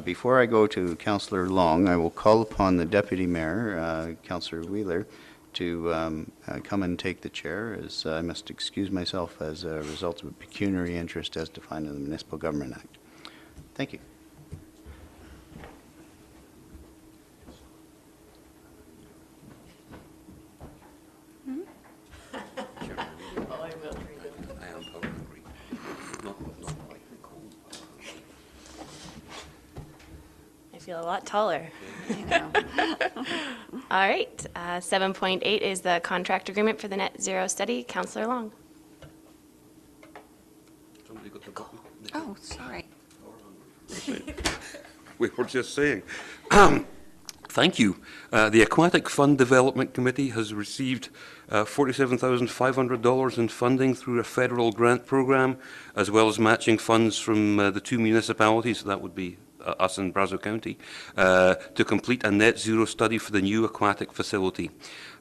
Before I go to Councillor Long, I will call upon the Deputy Mayor, Councillor Wheeler, to come and take the chair, as I must excuse myself as a result of a pecuniary interest as defined in the Municipal Government Act. Thank you.
I am power hungry. Not like the cold.
I feel a lot taller.
I know.
All right, 7.8 is the contract agreement for the net zero study. Councillor Long.
Somebody got the button?
Oh, sorry.
We were just saying. Thank you. The Aquatic Fund Development Committee has received $47,500 in funding through a federal grant program, as well as matching funds from the two municipalities, that would be us in Brazeau County, to complete a net zero study for the new aquatic facility.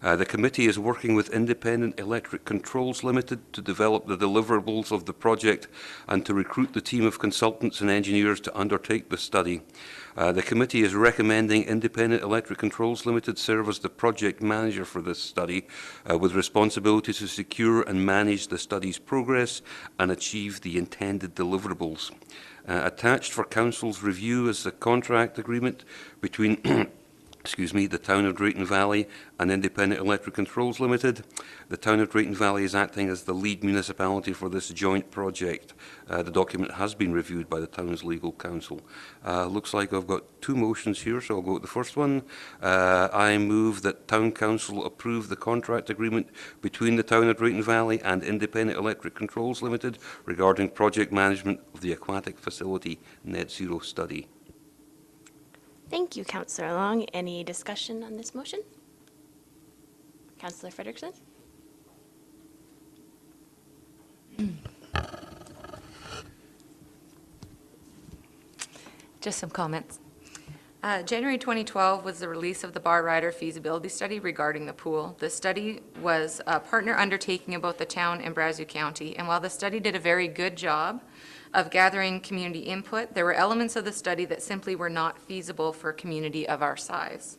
The committee is working with Independent Electric Controls Limited to develop the deliverables of the project and to recruit the team of consultants and engineers to undertake the study. The committee is recommending Independent Electric Controls Limited serve as the project manager for this study, with responsibility to secure and manage the study's progress and achieve the intended deliverables. Attached for Council's review is the contract agreement between the Town of Drayton Valley and Independent Electric Controls Limited. The Town of Drayton Valley is acting as the lead municipality for this joint project. The document has been reviewed by the town's legal counsel. Looks like I've got two motions here, so I'll go with the first one. I move that Town Council approve the contract agreement between the Town of Drayton Valley and Independent Electric Controls Limited regarding project management of the aquatic facility net zero study.
Thank you, Councillor Long. Any discussion on this motion? Councillor Frederickson?
Just some comments. January 2012 was the release of the Bar Rider feasibility study regarding the pool. The study was a partner undertaking of both the town and Brazeau County, and while the study did a very good job of gathering community input, there were elements of the study that simply were not feasible for a community of our size.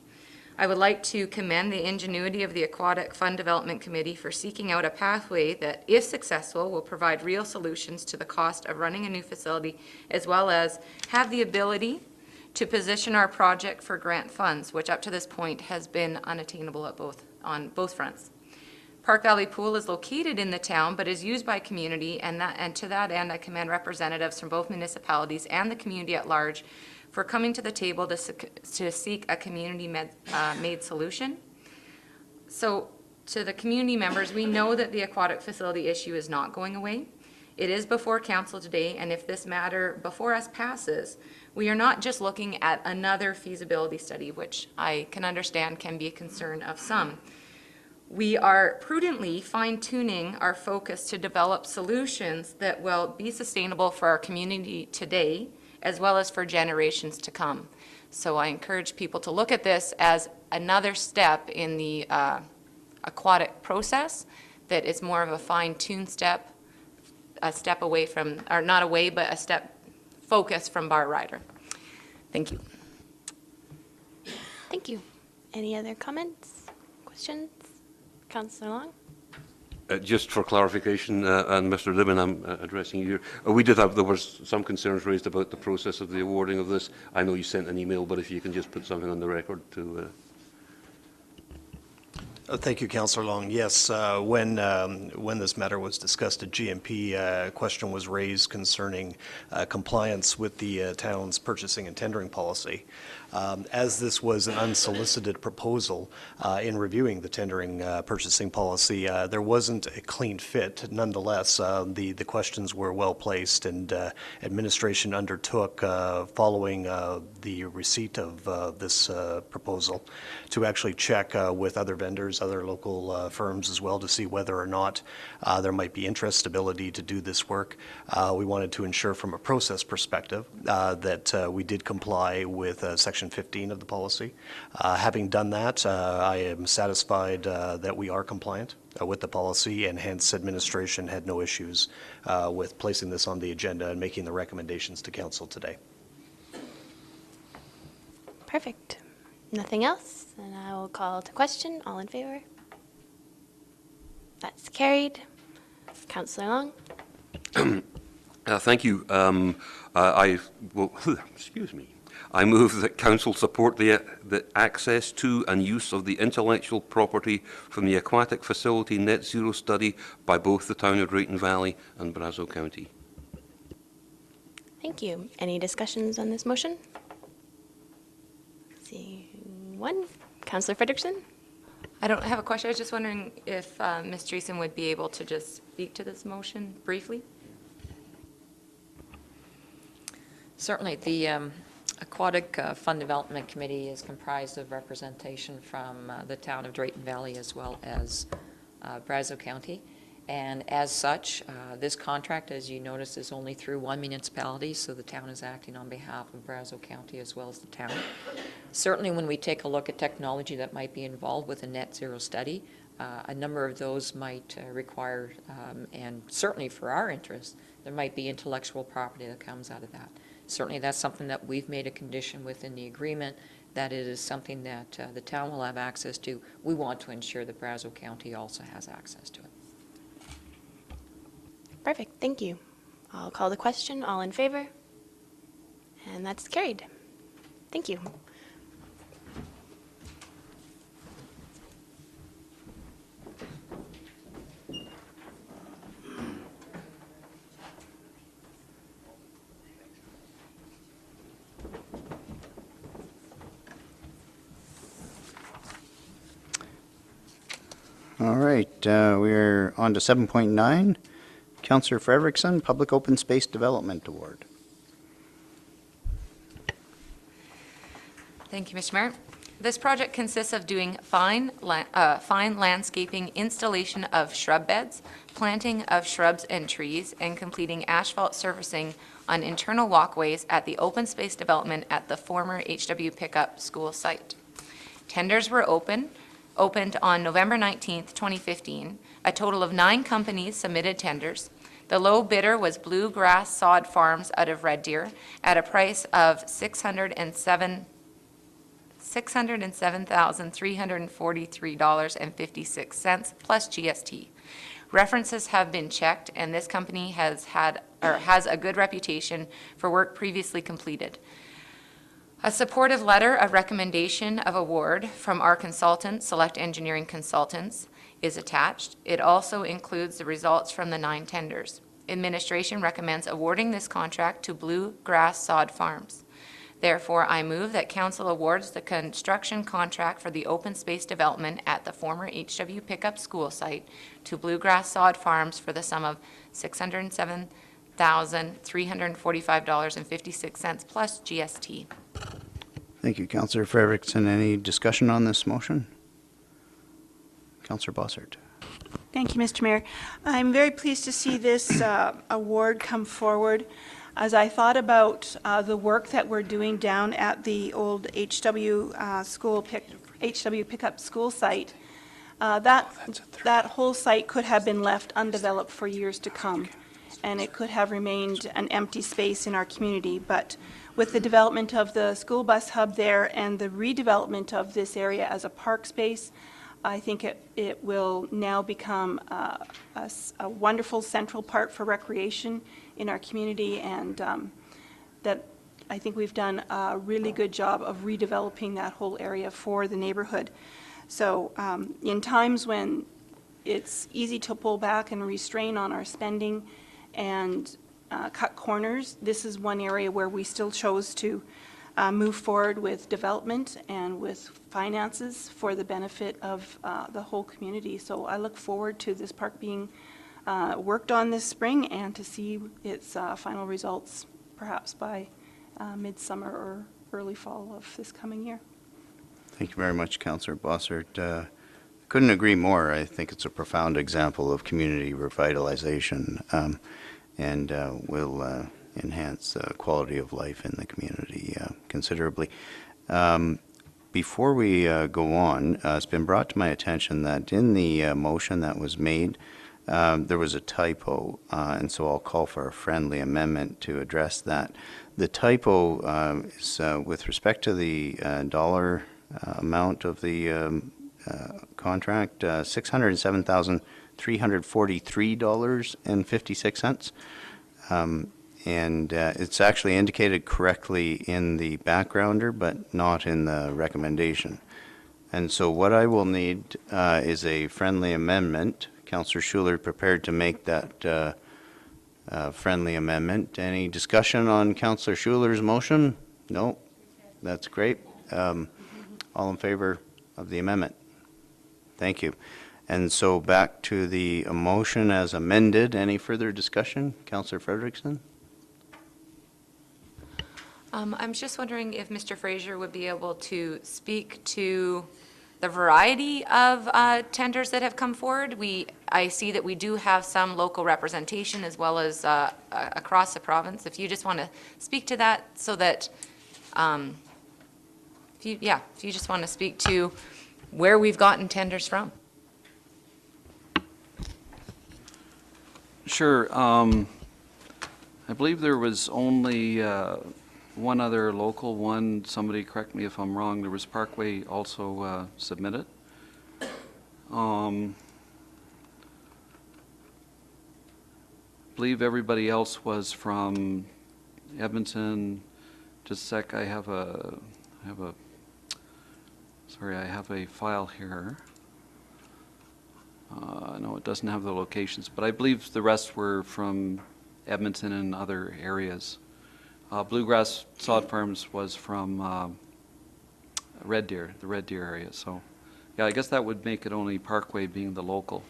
I would like to commend the ingenuity of the Aquatic Fund Development Committee for seeking out a pathway that, if successful, will provide real solutions to the cost of running a new facility, as well as have the ability to position our project for grant funds, which up to this point has been unattainable on both fronts. Park Valley Pool is located in the town, but is used by community, and to that end, I commend representatives from both municipalities and the community at large for coming to the table to seek a community-made solution. So, to the community members, we know that the aquatic facility issue is not going away. It is before council today, and if this matter before us passes, we are not just looking at another feasibility study, which I can understand can be a concern of some. We are prudently fine-tuning our focus to develop solutions that will be sustainable for our community today, as well as for generations to come. So I encourage people to look at this as another step in the aquatic process, that it's more of a fine-tuned step, a step away from, or not away, but a step focus from Bar Rider. Thank you.
Thank you. Any other comments, questions? Councillor Long?
Just for clarification, and Mr. Libben, I'm addressing you here. There was some concerns raised about the process of the awarding of this. I know you sent an email, but if you can just put something on the record to...
Thank you, Councillor Long. Yes, when this matter was discussed at GMP, a question was raised concerning compliance with the town's purchasing and tendering policy. As this was an unsolicited proposal in reviewing the tendering purchasing policy, there wasn't a clean fit. Nonetheless, the questions were well placed, and administration undertook, following the receipt of this proposal, to actually check with other vendors, other local firms as well, to see whether or not there might be interest, ability to do this work. We wanted to ensure from a process perspective that we did comply with Section 15 of the policy. Having done that, I am satisfied that we are compliant with the policy, and hence administration had no issues with placing this on the agenda and making the recommendations to council today.
Perfect. Nothing else? And I will call to question. All in favor? That's carried. Councillor Long?
Thank you. Excuse me. I move that council support the access to and use of the intellectual property from the aquatic facility net zero study by both the town of Drayton Valley and Brazeau County.
Thank you. Any discussions on this motion? Seeing one. Councillor Frederickson?
I don't have a question. I was just wondering if Ms. Dreesen would be able to just speak to this motion briefly?
Certainly. The Aquatic Fund Development Committee is comprised of representation from the town of Drayton Valley as well as Brazeau County. And as such, this contract, as you notice, is only through one municipality, so the town is acting on behalf of Brazeau County as well as the town. Certainly when we take a look at technology that might be involved with a net zero study, a number of those might require, and certainly for our interest, there might be intellectual property that comes out of that. Certainly that's something that we've made a condition within the agreement, that it is something that the town will have access to. We want to ensure that Brazeau County also has access to it.
Perfect. Thank you. I'll call the question. All in favor? And that's carried. Thank you.
All right, we're on to 7.9. Councillor Frederickson, Public Open Space Development Award.
Thank you, Mr. Mayor. This project consists of doing fine landscaping, installation of shrub beds, planting of shrubs and trees, and completing asphalt surfacing on internal walkways at the open space development at the former HW Pickup School site. Tenders were opened on November 19th, 2015. A total of 9 companies submitted tenders. The low bidder was Bluegrass Sod Farms out of Red Deer at a price of $607,343.56 plus GST. References have been checked, and this company has a good reputation for work previously completed. A supportive letter of recommendation of award from our consultant, Select Engineering Consultants, is attached. It also includes the results from the 9 tenders. Administration recommends awarding this contract to Bluegrass Sod Farms. Therefore, I move that council awards the construction contract for the open space development at the former HW Pickup School site to Bluegrass Sod Farms for the sum of $607,345.56 plus GST.
Thank you, Councillor Frederickson. Any discussion on this motion? Councillor Bossert.
Thank you, Mr. Mayor. I'm very pleased to see this award come forward. As I thought about the work that we're doing down at the old HW Pickup School site, that whole site could have been left undeveloped for years to come, and it could have remained an empty space in our community. But with the development of the school bus hub there and the redevelopment of this area as a park space, I think it will now become a wonderful central part for recreation in our community, and that I think we've done a really good job of redeveloping that whole area for the neighborhood. So in times when it's easy to pull back and restrain on our spending and cut corners, this is one area where we still chose to move forward with development and with finances for the benefit of the whole community. So I look forward to this park being worked on this spring and to see its final results perhaps by midsummer or early fall of this coming year.
Thank you very much, Councillor Bossert. Couldn't agree more. I think it's a profound example of community revitalization and will enhance the quality of life in the community considerably. Before we go on, it's been brought to my attention that in the motion that was made, there was a typo, and so I'll call for a friendly amendment to address that. The typo is with respect to the dollar amount of the contract, $607,343.56. And it's actually indicated correctly in the backgrounder, but not in the recommendation. And so what I will need is a friendly amendment. Councillor Schuler prepared to make that friendly amendment. Any discussion on Councillor Schuler's motion? No? That's great. All in favor of the amendment? Thank you. And so back to the motion as amended. Any further discussion? Councillor Frederickson?
I'm just wondering if Mr. Fraser would be able to speak to the variety of tenders that have come forward. I see that we do have some local representation as well as across the province. If you just want to speak to that so that, if you just want to speak to where we've gotten tenders from.
Sure. I believe there was only one other local one. Somebody correct me if I'm wrong. There was Parkway also submitted. I believe everybody else was from Edmonton. Just a sec. I have a file here. No, it doesn't have the locations, but I believe the rest were from Edmonton and other areas. Bluegrass Sod Farms was from Red Deer, the Red Deer area. So, yeah, I guess that would make it only Parkway being the local.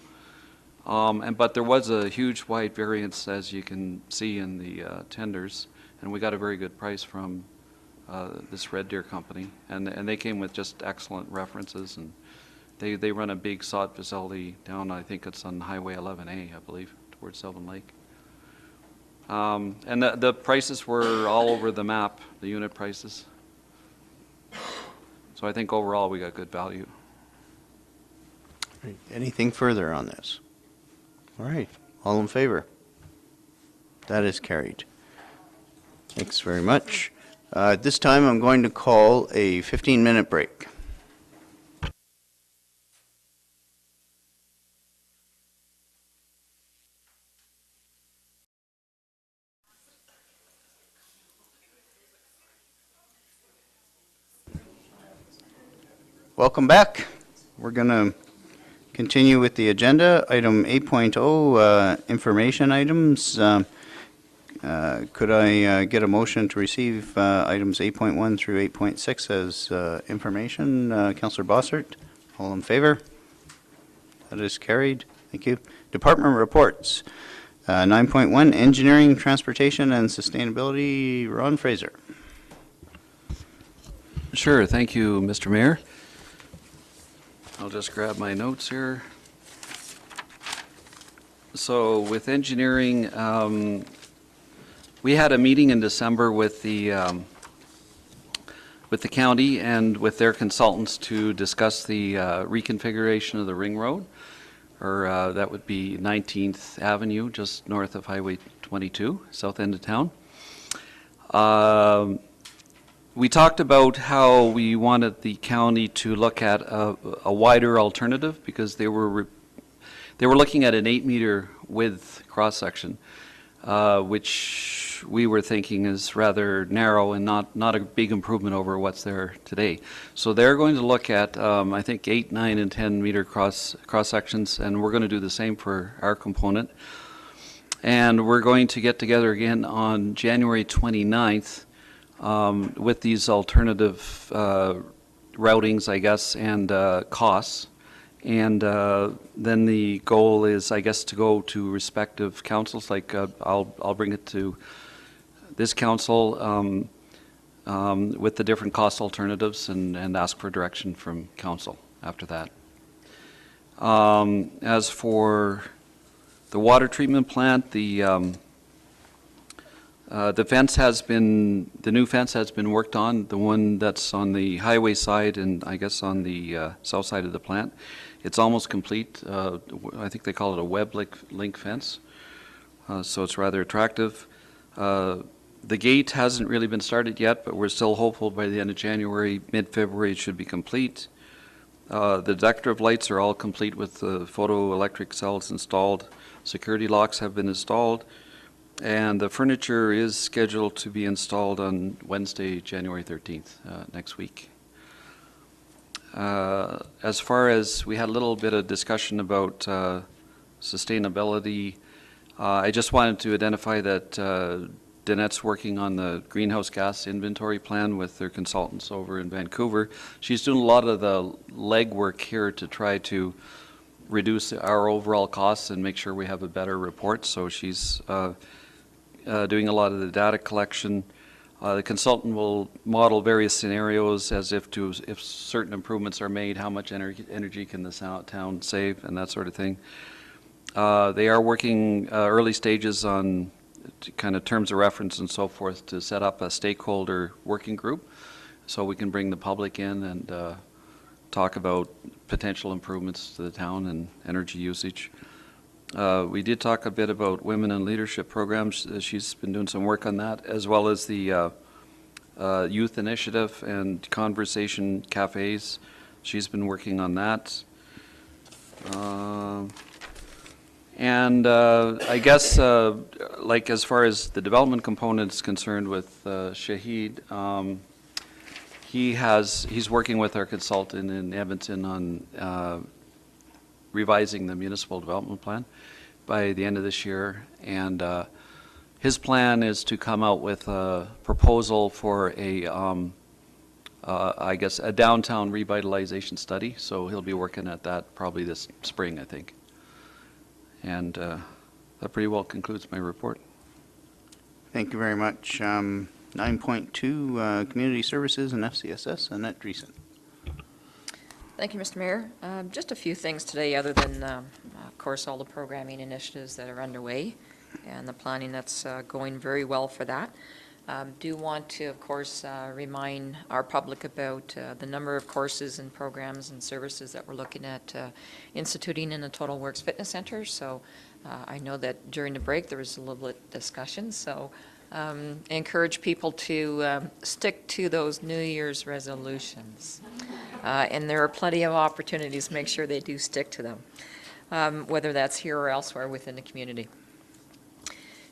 But there was a huge wide variance, as you can see in the tenders, and we got a very good price from this Red Deer company, and they came with just excellent references, and they run a big sod facility down, I think it's on Highway 11A, I believe, towards Sylvan Lake. And the prices were all over the map, the unit prices. So I think overall we got good value.
Anything further on this? All right, all in favor? That is carried. Thanks very much. At this time, I'm going to call a 15-minute break. Welcome back. We're going to continue with the agenda. Item 8.0, information items. Could I get a motion to receive items 8.1 through 8.6 as information? Councillor Bossert, all in favor? That is carried. Thank you. Department reports. 9.1, engineering, transportation, and sustainability. Ron Fraser.
Sure, thank you, Mr. Mayor. I'll just grab my notes here. So with engineering, we had a meeting in December with the county and with their consultants to discuss the reconfiguration of the ring road, or that would be 19th Avenue, just north of Highway 22, south end of town. We talked about how we wanted the county to look at a wider alternative because they were looking at an 8-meter width cross-section, which we were thinking is rather narrow and not a big improvement over what's there today. So they're going to look at, I think, 8, 9, and 10-meter cross-sections, and we're going to do the same for our component. And we're going to get together again on January 29th with these alternative routings, I guess, and costs. And then the goal is, I guess, to go to respective councils, like I'll bring it to this council with the different cost alternatives and ask for direction from council after that. As for the water treatment plant, the fence has been, the new fence has been worked on, the one that's on the highway side and I guess on the south side of the plant. It's almost complete. I think they call it a web link fence, so it's rather attractive. The gate hasn't really been started yet, but we're still hopeful by the end of January, mid-February it should be complete. The decorative lights are all complete with the photoelectric cells installed. Security locks have been installed. And the furniture is scheduled to be installed on Wednesday, January 13th, next week. As far as, we had a little bit of discussion about sustainability, I just wanted to identify that Danette's working on the greenhouse gas inventory plan with their consultants over in Vancouver. She's doing a lot of the legwork here to try to reduce our overall costs and make sure we have a better report. So she's doing a lot of the data collection. The consultant will model various scenarios as if certain improvements are made, how much energy can the town save and that sort of thing. They are working early stages on kind of terms of reference and so forth to set up a stakeholder working group so we can bring the public in and talk about potential improvements to the town and energy usage. We did talk a bit about women in leadership programs. She's been doing some work on that, as well as the youth initiative and conversation cafes. She's been working on that. And I guess, like as far as the development component is concerned with Shahid, he's working with our consultant in Edmonton on revising the municipal development plan by the end of this year, and his plan is to come out with a proposal for I guess a downtown revitalization study. So he'll be working at that probably this spring, I think. And that pretty well concludes my report.
Thank you very much. 9.2, community services and FCSS. Annette Dreesen.
Thank you, Mr. Mayor. Just a few things today, other than, of course, all the programming initiatives that are underway and the planning that's going very well for that. Do want to, of course, remind our public about the number of courses and programs and services that we're looking at instituting in the Total Works Fitness Center. So I know that during the break there was a little bit of discussion, so encourage people to stick to those New Year's resolutions. And there are plenty of opportunities to make sure they do stick to them, whether that's here or elsewhere within the community.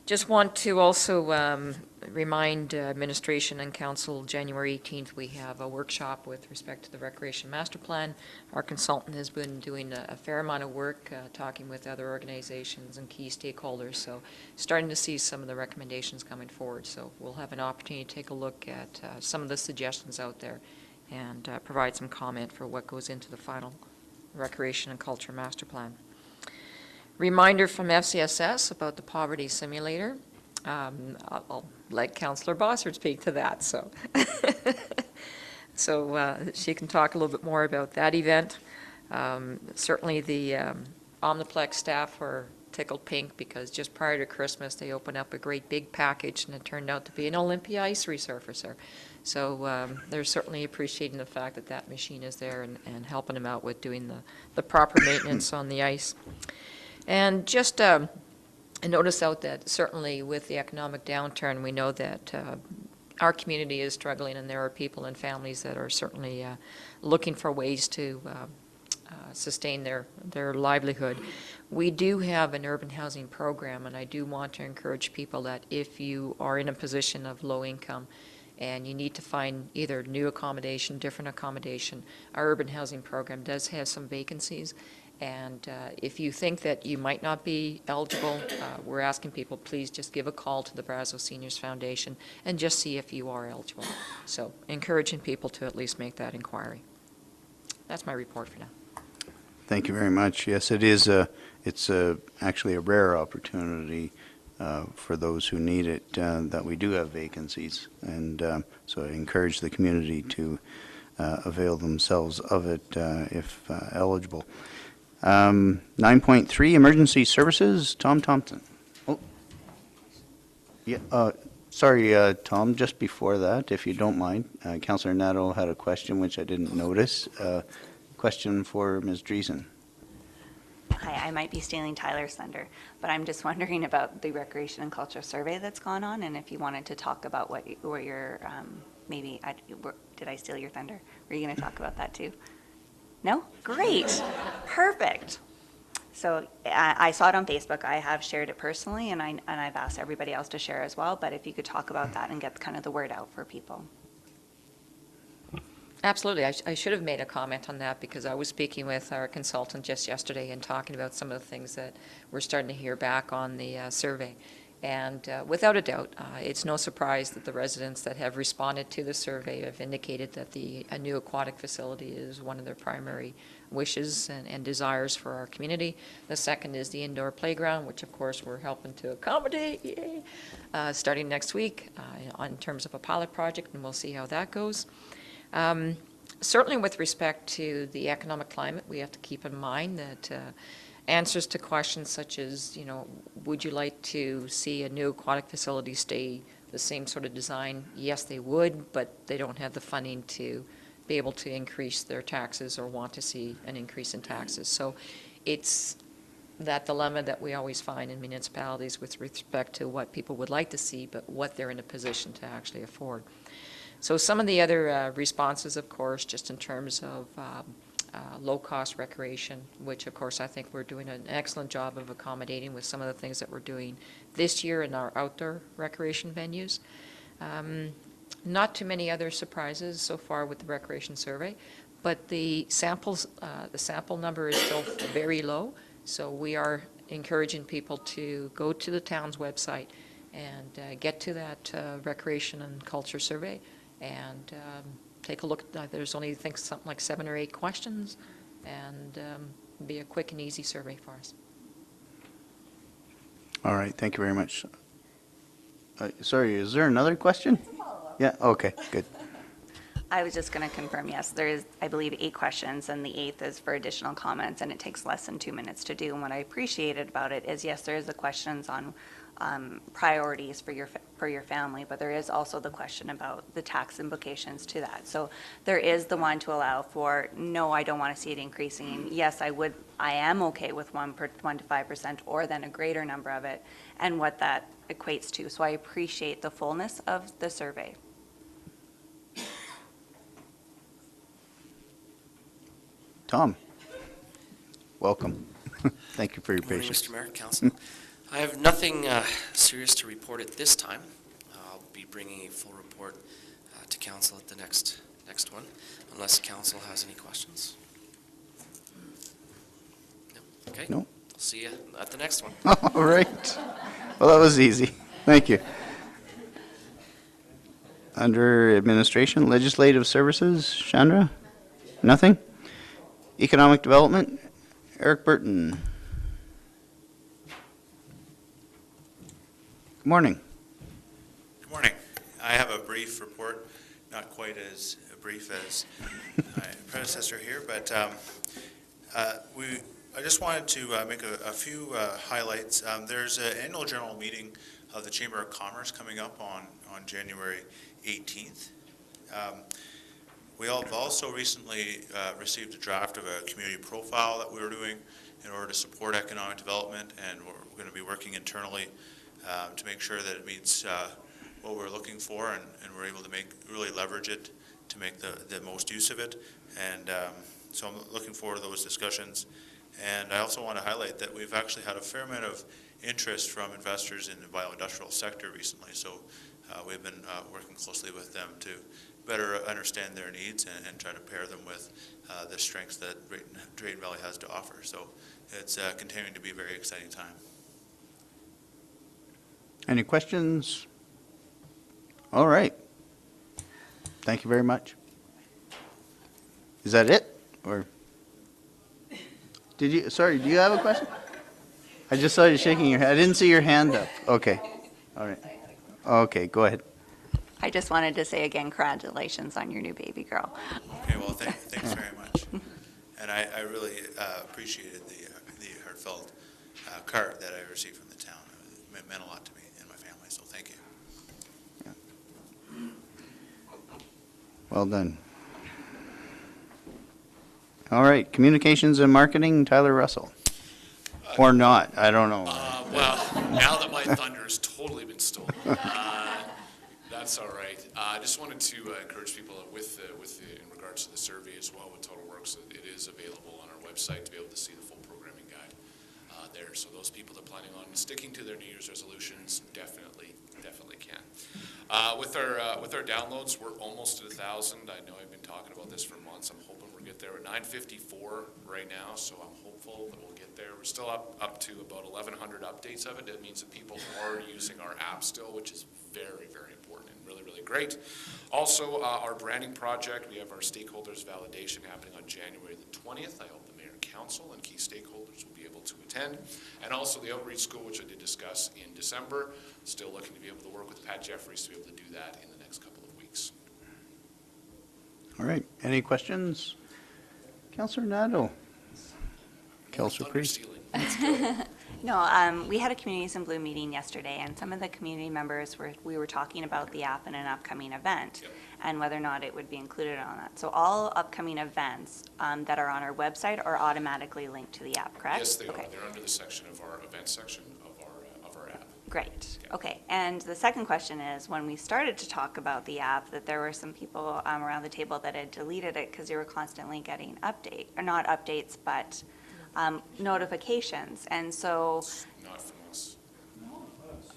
Just want to also remind administration and council, January 18th, we have a workshop with respect to the Recreation Master Plan. Our consultant has been doing a fair amount of work, talking with other organizations and key stakeholders, so starting to see some of the recommendations coming forward. So we'll have an opportunity to take a look at some of the suggestions out there and provide some comment for what goes into the final Recreation and Culture Master Plan. Reminder from FCSS about the poverty simulator. I'll let Councillor Bossert speak to that, so. So she can talk a little bit more about that event. Certainly the Omniplex staff were tickled pink because just prior to Christmas, they opened up a great big package and it turned out to be an Olympia ice resurfacer. So they're certainly appreciating the fact that that machine is there and helping them out with doing the proper maintenance on the ice. And just a notice out that certainly with the economic downturn, we know that our community is struggling, and there are people and families that are certainly looking for ways to sustain their livelihood. We do have an urban housing program, and I do want to encourage people that if you are in a position of low income and you need to find either new accommodation, different accommodation, our urban housing program does have some vacancies. And if you think that you might not be eligible, we're asking people, please just give a call to the Brazeau Seniors Foundation and just see if you are eligible. So encouraging people to at least make that inquiry. That's my report for now.
Thank you very much. Yes, it's actually a rare opportunity for those who need it, that we do have vacancies. And so I encourage the community to avail themselves of it if eligible. 9.3, Emergency Services, Tom Thompson. Oh, yeah, sorry, Tom, just before that, if you don't mind, Councillor Nadeau had a question which I didn't notice. Question for Ms. Dreesen.
Hi, I might be stealing Tyler's thunder, but I'm just wondering about the Recreation and Culture Survey that's gone on, and if you wanted to talk about what your, did I steal your thunder? Were you going to talk about that too? No? Great. Perfect. So I saw it on Facebook. I have shared it personally, and I've asked everybody else to share as well, but if you could talk about that and get kind of the word out for people.
Absolutely. I should have made a comment on that because I was speaking with our consultant just yesterday and talking about some of the things that we're starting to hear back on the survey. And without a doubt, it's no surprise that the residents that have responded to the survey have indicated that a new aquatic facility is one of their primary wishes and desires for our community. The second is the indoor playground, which of course we're helping to accommodate, yay, starting next week in terms of a pilot project, and we'll see how that goes. Certainly with respect to the economic climate, we have to keep in mind that answers to questions such as, would you like to see a new aquatic facility stay the same sort of design? Yes, they would, but they don't have the funding to be able to increase their taxes or want to see an increase in taxes. So it's that dilemma that we always find in municipalities with respect to what people would like to see, but what they're in a position to actually afford. So some of the other responses, of course, just in terms of low-cost recreation, which of course I think we're doing an excellent job of accommodating with some of the things that we're doing this year in our outdoor recreation venues. Not too many other surprises so far with the recreation survey, but the sample number is still very low, so we are encouraging people to go to the town's website and get to that recreation and culture survey and take a look. There's only, I think, something like 7 or 8 questions, and be a quick and easy survey for us.
All right, thank you very much. Sorry, is there another question? Yeah, okay, good.
I was just going to confirm, yes, there is, I believe, 8 questions, and the 8th is for additional comments, and it takes less than 2 minutes to do. And what I appreciated about it is, yes, there is the questions on priorities for your family, but there is also the question about the tax implications to that. So there is the one to allow for, no, I don't want to see it increasing. Yes, I am okay with 1 to 5%, or then a greater number of it, and what that equates to. So I appreciate the fullness of the survey.
Tom, welcome. Thank you for your
Good morning,
patience.
Mr. Mayor, Council. I have nothing serious to report at this time. I'll be bringing a full report to council at the next one, unless council has any questions. No? Okay.
No.
See you at the next one.
All right. Well, that was easy. Thank you. Under Administration, Legislative Services, Chandra? Nothing? Economic Development, Eric Burton. Good morning.
Good morning. I have a brief report, not quite as brief as my predecessor here, but I just wanted to make a few highlights. There's an annual general meeting of the Chamber of Commerce coming up on January 18th. We have also recently received a draft of a community profile that we were doing in order to support economic development, and we're going to be working internally to make sure that it meets what we're looking for, and we're able to really leverage it to make the most use of it. And so I'm looking forward to those discussions. And I also want to highlight that we've actually had a fair amount of interest from investors in the bioindustrial sector recently. So we've been working closely with them to better understand their needs and try to pair them with the strengths that Drayton Valley has to offer. So it's continuing to be a very exciting time.
Any questions? All right. Thank you very much. Is that it? Or did you, sorry, do you have a question? I just saw you shaking your head. I didn't see your hand up. Okay. All right. Okay, go ahead.
I just wanted to say again, congratulations on your new baby girl.
Okay, well, thanks very much. And I really appreciated the heartfelt card that I received from the town. It meant a lot to me and my family, so thank you.
Well done. All right, Communications and Marketing, Tyler Russell. Or not, I don't know.
Well, now that my thunder's totally been stolen, that's all right. I just wanted to encourage people in regards to the survey as well with Total Works, that it is available on our website to be able to see the full programming guide there. So those people that are planning on sticking to their New Year's resolutions definitely can. With our downloads, we're almost at 1,000. I know I've been talking about this for months. I'm hoping we'll get there. We're 954 right now, so I'm hopeful that we'll get there. We're still up to about 1,100 updates of it. That means that people are using our app still, which is very, very important and really, really great. Also, our branding project, we have our stakeholders validation happening on January the 20th. I hope the mayor and council and key stakeholders will be able to attend. And also the outreach school, which I did discuss in December. Still looking to be able to work with Pat Jeffries to be able to do that in the next couple of weeks.
All right, any questions? Councillor Nadeau. Councillor Priest.
No, we had a Communities in Bloom meeting yesterday, and some of the community members we were talking about the app and an upcoming event,
Yep.
and whether or not it would be included on that. So all upcoming events that are on our website are automatically linked to the app, correct?
Yes, they
Okay.
are. They're under the section of our event section of our app.
Great, okay. And the second question is, when we started to talk about the app, that there were some people around the table that had deleted it because they were constantly getting not updates, but notifications. And so,
Not from us.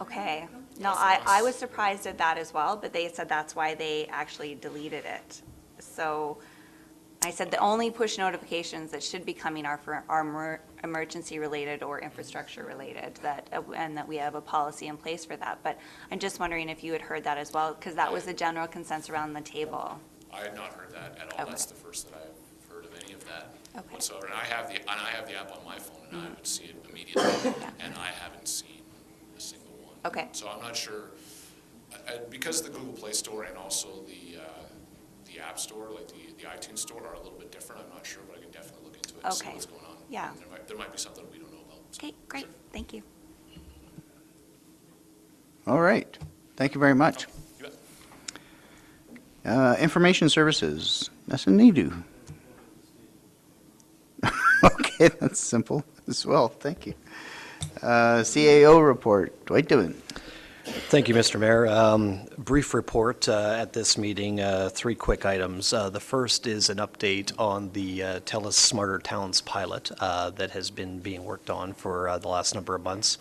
okay. No, I was surprised at that as well, but they said that's why they actually deleted it. So I said the only push notifications that should be coming are for our emergency related or infrastructure related, and that we have a policy in place for that. But I'm just wondering if you had heard that as well, because that was the general consensus around the table.
I had not heard that at all.
Okay.
That's the first that I've heard of any of that
Okay.
whatsoever. And I have the app on my phone, and I would see it immediately, and I haven't seen a single one.
Okay.
So I'm not sure, because the Google Play Store and also the App Store, like the iTunes Store, are a little bit different. I'm not sure, but I can definitely look into it and see
Okay.
what's going on.
Yeah.
And there might be something we don't know about. So,
Okay, great,
sure.
thank you.
All right, thank you very much.
You bet.
Information Services, Nasanidu. Okay, that's simple as well, thank you. CAO report, Dwight Dillon.
Thank you, Mr. Mayor. Brief report at this meeting, 3 quick items. The first is an update on the TELUS Smarter Towns pilot that has been being worked on for the last number of months.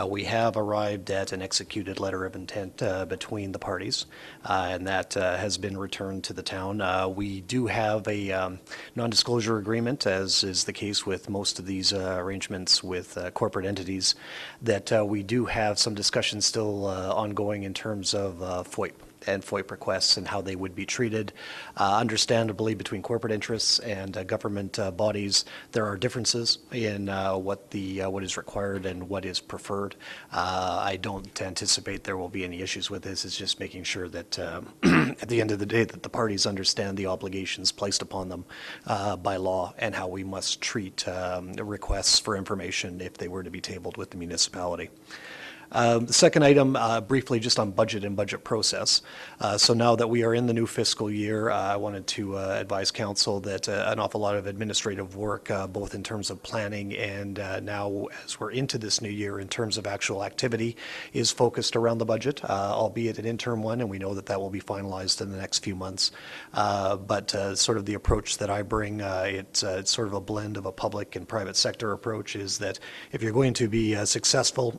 We have arrived at an executed letter of intent between the parties, and that has been returned to the town. We do have a non-disclosure agreement, as is the case with most of these arrangements with corporate entities, that we do have some discussions still ongoing in terms of FOIP and FOIP requests and how they would be treated. Understandably, between corporate interests and government bodies, there are differences in what is required and what is preferred. I don't anticipate there will be any issues with this. It's just making sure that at the end of the day that the parties understand the obligations placed upon them by law and how we must treat requests for information if they were to be tabled with the municipality. The second item, briefly just on budget and budget process. So now that we are in the new fiscal year, I wanted to advise council that an awful lot of administrative work, both in terms of planning and now as we're into this new year in terms of actual activity, is focused around the budget, albeit an interim one, and we know that that will be finalized in the next few months. But sort of the approach that I bring, it's sort of a blend of a public and private sector approach, is that if you're going to be successful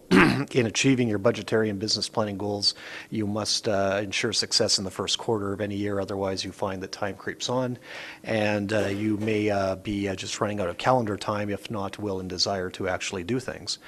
in achieving your budgetary and business planning goals, you must ensure success in the first quarter of any year. Otherwise, you find that time creeps on, and you may be just running out of calendar time, if not will and desire to actually do things.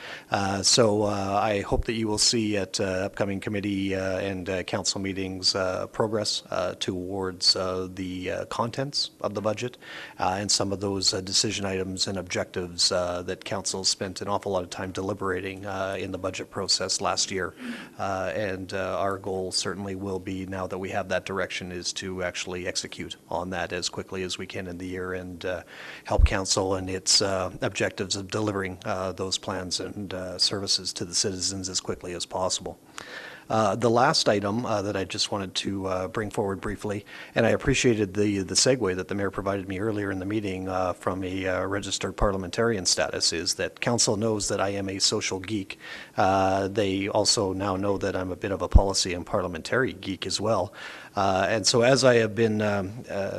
So I hope that you will see at upcoming committee and council meetings progress towards the contents of the budget and some of those decision items and objectives that council spent an awful lot of time deliberating in the budget process last year. And our goal certainly will be, now that we have that direction, is to actually execute on that as quickly as we can in the year and help council in its objectives of delivering those plans and services to the citizens as quickly as possible. The last item that I just wanted to bring forward briefly, and I appreciated the segue that the mayor provided me earlier in the meeting from a registered parliamentarian status, is that council knows that I am a social geek. They also now know that I'm a bit of a policy and parliamentary geek as well. And so as I have been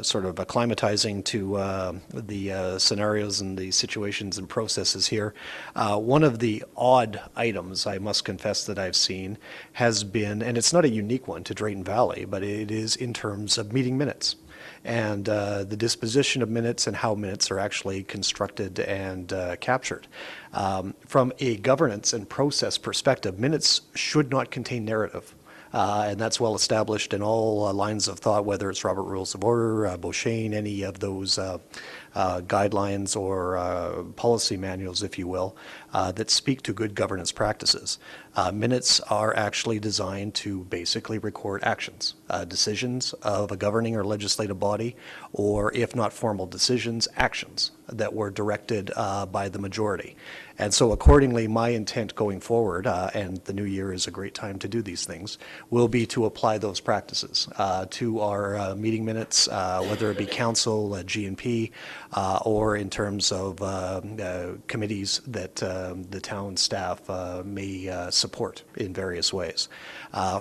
sort of acclimatizing to the scenarios and the situations and processes here, one of the odd items, I must confess, that I've seen has been, and it's not a unique one to Drayton Valley, but it is in terms of meeting minutes and the disposition of minutes and how minutes are actually constructed and captured. From a governance and process perspective, minutes should not contain narrative. And that's well established in all lines of thought, whether it's Robert Rules of Order, Beauchesne, any of those guidelines or policy manuals, if you will, that speak to good governance practices. Minutes are actually designed to basically record actions, decisions of a governing or legislative body, or if not formal decisions, actions that were directed by the majority. And so accordingly, my intent going forward, and the new year is a great time to do these things, will be to apply those practices to our meeting minutes, whether it be council, G&P, or in terms of committees that the town staff may support in various ways.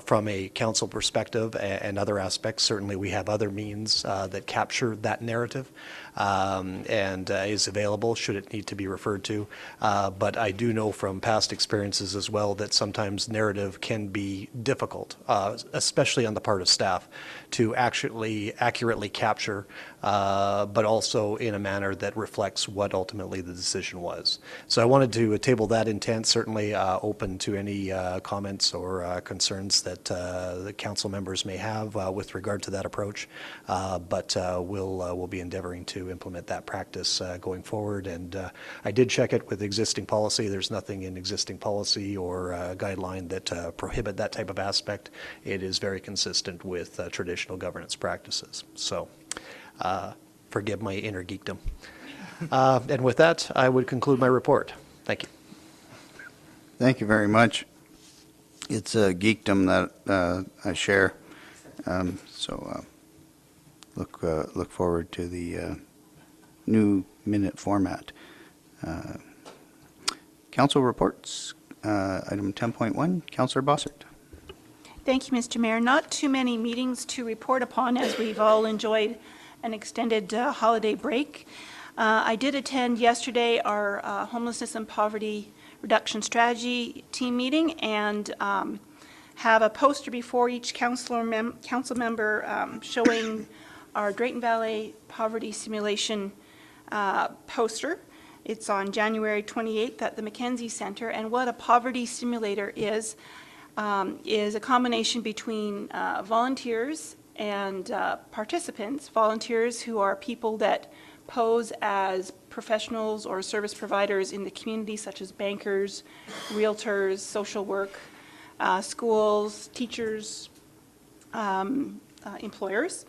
From a council perspective and other aspects, certainly we have other means that capture that narrative and is available should it need to be referred to. But I do know from past experiences as well that sometimes narrative can be difficult, especially on the part of staff, to actually accurately capture, but also in a manner that reflects what ultimately the decision was. So I wanted to table that intent, certainly open to any comments or concerns that the council members may have with regard to that approach, but we'll be endeavoring to implement that practice going forward. And I did check it with existing policy. There's nothing in existing policy or guideline that prohibit that type of aspect. It is very consistent with traditional governance practices. So forgive my inner geekdom. And with that, I would conclude my report. Thank you.
Thank you very much. It's a geekdom that I share. So look forward to the new minute format. Council reports, item 10.1, Councillor Bossert.
Thank you, Mr. Mayor. Not too many meetings to report upon, as we've all enjoyed an extended holiday break. I did attend yesterday our homelessness and poverty reduction strategy team meeting, and have a poster before each council member showing our Drayton Valley Poverty Simulation poster. It's on January 28th at the Mackenzie Center, and what a poverty simulator is a combination between volunteers and participants. Volunteers who are people that pose as professionals or service providers in the community, such as bankers, realtors, social work, schools, teachers, employers.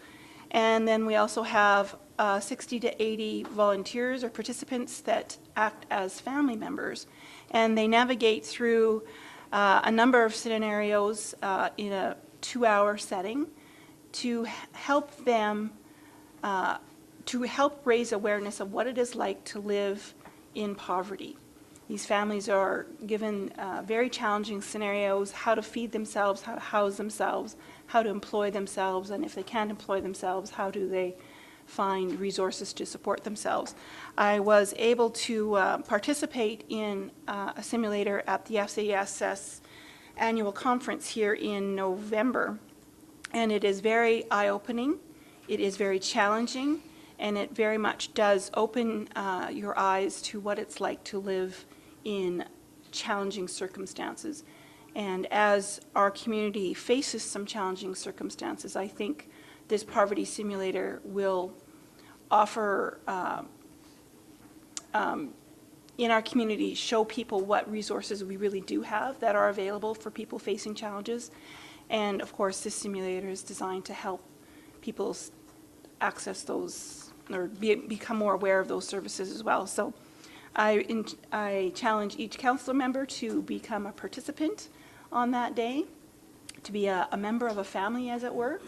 And then we also have 60 to 80 volunteers or participants that act as family members. And they navigate through a number of scenarios in a 2-hour setting to help them, to help raise awareness of what it is like to live in poverty. These families are given very challenging scenarios: how to feed themselves, how to house themselves, how to employ themselves, and if they can't employ themselves, how do they find resources to support themselves. I was able to participate in a simulator at the FCSS annual conference here in November, and it is very eye-opening, it is very challenging, and it very much does open your eyes to what it's like to live in challenging circumstances. And as our community faces some challenging circumstances, I think this poverty simulator will offer, in our community, show people what resources we really do have that are available for people facing challenges. And of course, this simulator is designed to help people access those, or become more aware of those services as well. So I challenge each council member to become a participant on that day, to be a member of a family, as it were,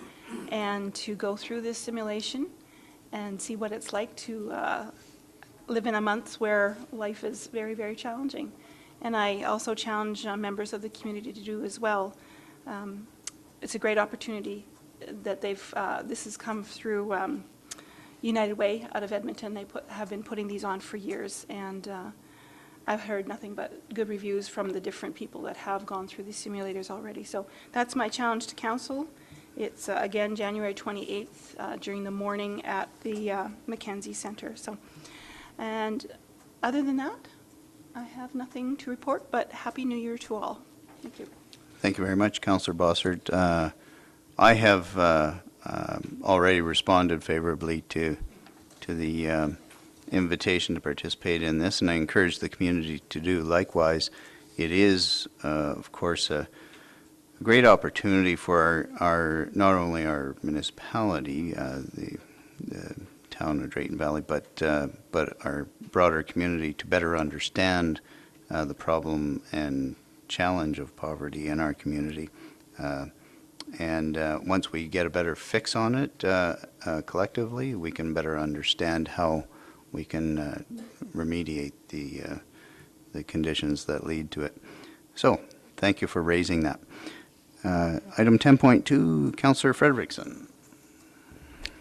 and to go through this simulation and see what it's like to live in a month where life is very, very challenging. And I also challenge members of the community to do as well. It's a great opportunity that this has come through United Way out of Edmonton. They have been putting these on for years, and I've heard nothing but good reviews from the different people that have gone through these simulators already. So that's my challenge to council. It's again January 28th during the morning at the Mackenzie Center. So, and other than that, I have nothing to report, but Happy New Year to all. Thank you.
Thank you very much, Councillor Bossert. I have already responded favorably to the invitation to participate in this, and I encourage the community to do likewise. It is, of course, a great opportunity for our not only our municipality, the town of Drayton Valley, but our broader community to better understand the problem and challenge of poverty in our community. And once we get a better fix on it collectively, we can better understand how we can remediate the conditions that lead to it. So, thank you for raising that. Item 10.2, Councillor Frederickson.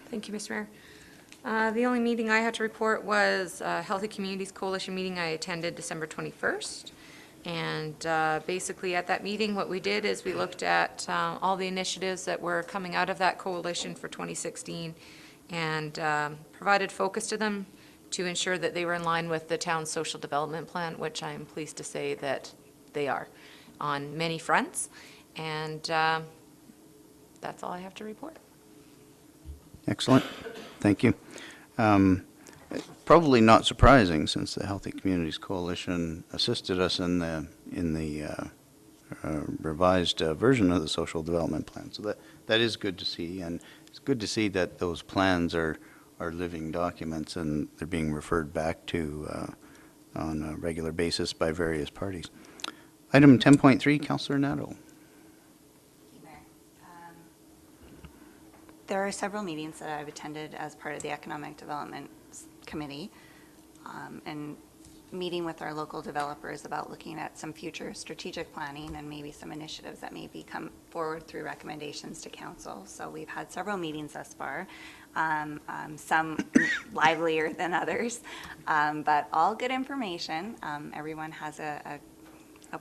Thank you, Mr. Mayor. The only meeting I had to report was Healthy Communities Coalition meeting I attended December 21st. And basically at that meeting, what we did is we looked at all the initiatives that were coming out of that coalition for 2016 and provided focus to them to ensure that they were in line with the town's social development plan, which I am pleased to say that they are on many fronts. And that's all I have to report.
Excellent. Thank you. Probably not surprising, since the Healthy Communities Coalition assisted us in the revised version of the social development plan. So that is good to see, and it's good to see that those plans are living documents and they're being referred back to on a regular basis by various parties. Item 10.3, Councillor Nadeau.
There are several meetings that I've attended as part of the Economic Development Committee, and meeting with our local developers about looking at some future strategic planning and maybe some initiatives that maybe come forward through recommendations to council. So we've had several meetings thus far, some livelier than others, but all good information. Everyone has a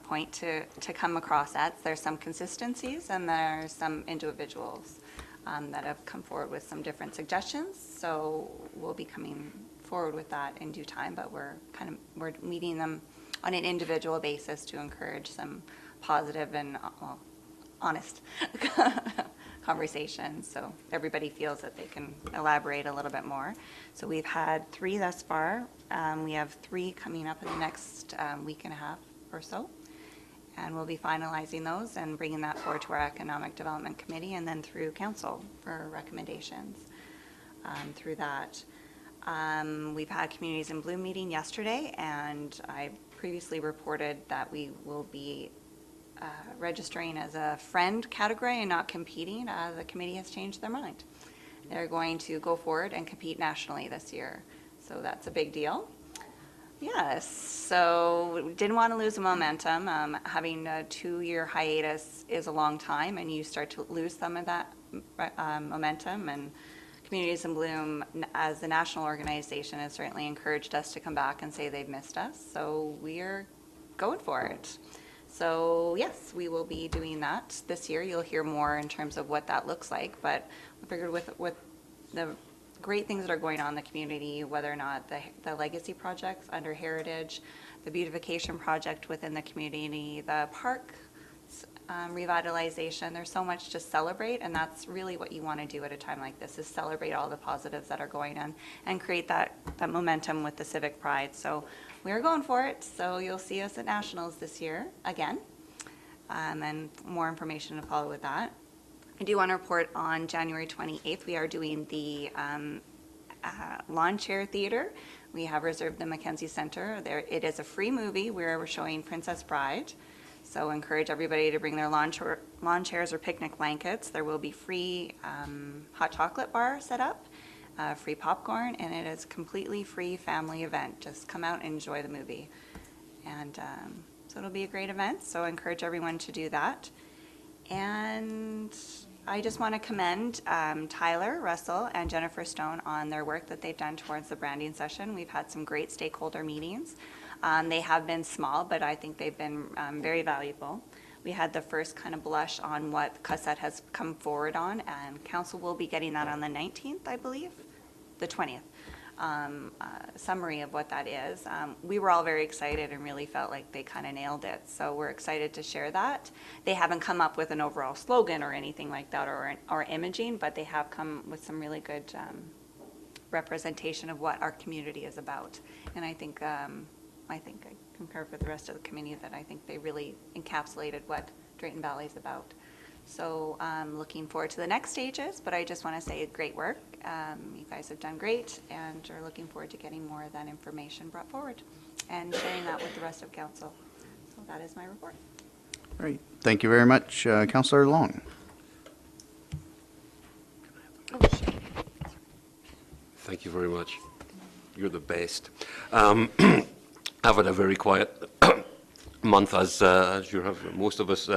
point to come across at. There's some consistencies and there's some individuals that have come forward with some different suggestions. So we'll be coming forward with that in due time, but we're meeting them on an individual basis to encourage some positive and honest conversations, so everybody feels that they can elaborate a little bit more. So we've had 3 thus far. We have 3 coming up in the next week and a half or so, and we'll be finalizing those and bringing that forward to our Economic Development Committee and then through council for recommendations through that. We've had Communities in Bloom meeting yesterday, and I previously reported that we will be registering as a friend category and not competing. The committee has changed their mind. They're going to go forward and compete nationally this year, so that's a big deal. Yes, so we didn't want to lose the momentum. Having a 2-year hiatus is a long time, and you start to lose some of that momentum, and Communities in Bloom, as the national organization, has certainly encouraged us to come back and say they've missed us, so we're going for it. So yes, we will be doing that this year. You'll hear more in terms of what that looks like, but we figured with the great things that are going on in the community, whether or not the legacy projects under Heritage, the beautification project within the community, the park revitalization, there's so much to celebrate, and that's really what you want to do at a time like this, is celebrate all the positives that are going on and create that momentum with the civic pride. So we're going for it, so you'll see us at Nationals this year again, and more information to follow with that. I do want to report on January 28th, we are doing the Lawn Chair Theater. We have reserved the Mackenzie Center. It is a free movie where we're showing Princess Bride. So encourage everybody to bring their lawn chairs or picnic blankets. There will be free hot chocolate bar set up, free popcorn, and it is a completely free family event. Just come out and enjoy the movie. And so it'll be a great event, so I encourage everyone to do that. And I just want to commend Tyler, Russell, and Jennifer Stone on their work that they've done towards the branding session. We've had some great stakeholder meetings. They have been small, but I think they've been very valuable. We had the first kind of blush on what Cossette has come forward on, and council will be getting that on the 19th, I believe, the 20th. Summary of what that is. We were all very excited and really felt like they kind of nailed it, so we're excited to share that. They haven't come up with an overall slogan or anything like that, or imaging, but they have come with some really good representation of what our community is about. And I think I concur with the rest of the community that I think they really encapsulated what Drayton Valley is about. So looking forward to the next stages, but I just want to say great work. You guys have done great, and are looking forward to getting more of that information brought forward and sharing that with the rest of council. So that is my report.
Great. Thank you very much, Councillor Long.
Thank you very much. You're the best. I've had a very quiet month, as you have, most of us,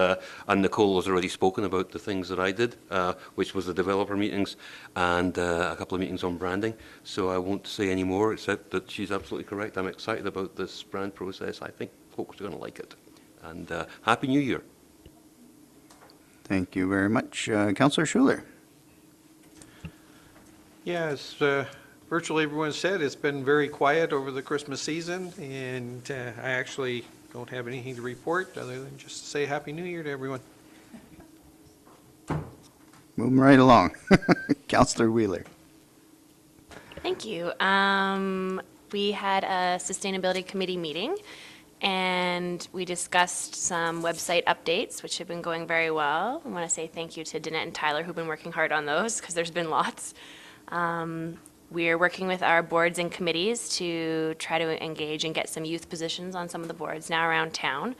and Nicole has already spoken about the things that I did, which was the developer meetings and a couple of meetings on branding. So I won't say any more, except that she's absolutely correct. I'm excited about this brand process. I think folks are going to like it. And Happy New Year.
Thank you very much. Councillor Schuler.
Yes, virtually everyone said it's been very quiet over the Christmas season, and I actually don't have anything to report other than just to say Happy New Year to everyone.
Moving right along. Councillor Wheeler.
Thank you. We had a Sustainability Committee meeting, and we discussed some website updates, which have been going very well. I want to say thank you to Danette and Tyler, who've been working hard on those, because there's been lots. We are working with our boards and committees to try to engage and get some youth positions on some of the boards now around town.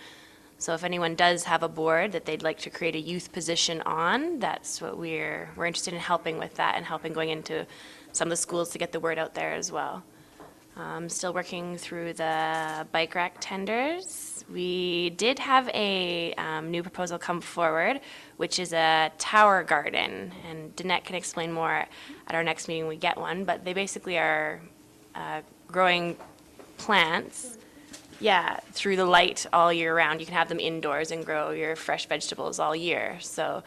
So if anyone does have a board that they'd like to create a youth position on, that's what we're interested in helping with that, and helping going into some of the schools to get the word out there as well. Still working through the bike rack tenders. We did have a new proposal come forward, which is a tower garden, and Danette can explain more at our next meeting when we get one, but they basically are growing plants, through the light all year round. You can have them indoors and grow your fresh vegetables all year. So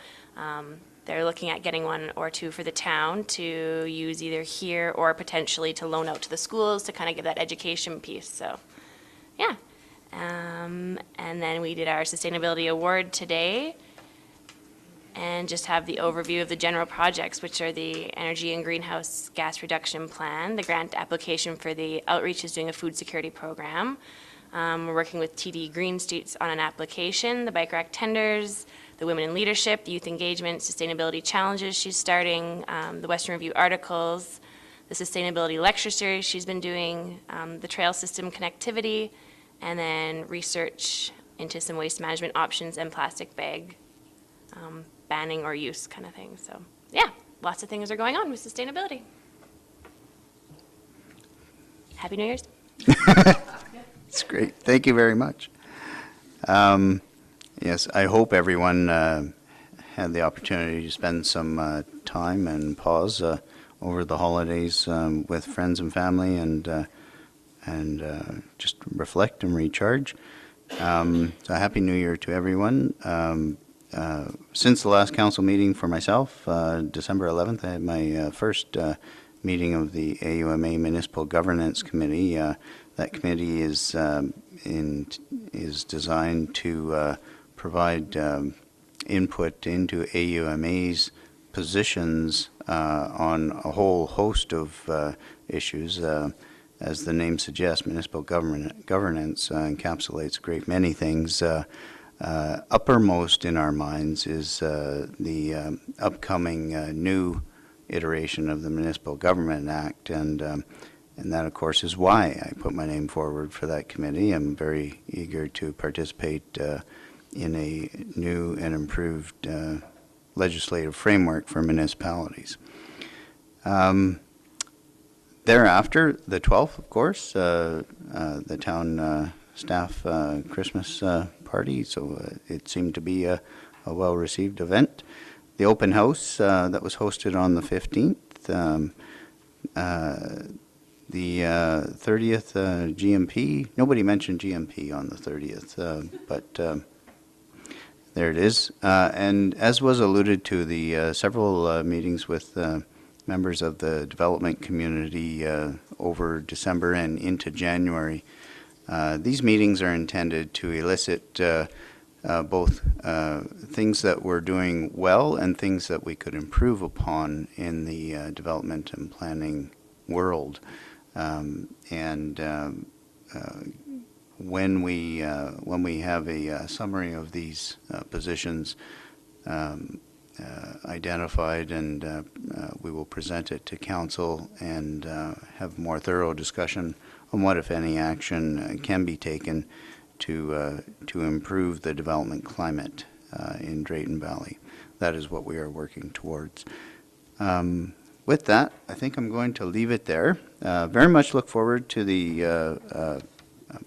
they're looking at getting one or two for the town to use either here or potentially to loan out to the schools to kind of give that education piece. So, yeah. And then we did our sustainability award today, and just have the overview of the general projects, which are the energy and greenhouse gas reduction plan. The grant application for the outreach is doing a food security program. We're working with TD Green Streets on an application, the bike rack tenders, the women in leadership, the youth engagement, sustainability challenges she's starting, the Western Review articles, the sustainability lecture series she's been doing, the trail system connectivity, and then research into some waste management options and plastic bag banning or use kind of thing. So yeah, lots of things are going on with sustainability. Happy New Year's.
It's great. Thank you very much. Yes, I hope everyone had the opportunity to spend some time and pause over the holidays with friends and family and just reflect and recharge. So Happy New Year to everyone. Since the last council meeting for myself, December 11th, I had my first meeting of the AUMA Municipal Governance Committee. That committee is designed to provide input into AUMA's positions on a whole host of issues. As the name suggests, municipal governance encapsulates a great many things. Uppermost in our minds is the upcoming new iteration of the Municipal Government Act, and that, of course, is why I put my name forward for that committee. I'm very eager to participate in a new and improved legislative framework for municipalities. Thereafter, the 12th, of course, the town staff Christmas party, so it seemed to be a well-received event. The open house that was hosted on the 15th, the 30th GMP, nobody mentioned GMP on the 30th, but there it is. And as was alluded to, the several meetings with members of the development community over December and into January. These meetings are intended to elicit both things that we're doing well and things that we could improve upon in the development and planning world. When we have a summary of these positions identified, and we will present it to council and have more thorough discussion on what, if any, action can be taken to improve the development climate in Drayton Valley. That is what we are working towards. With that, I think I'm going to leave it there. Very much look forward to the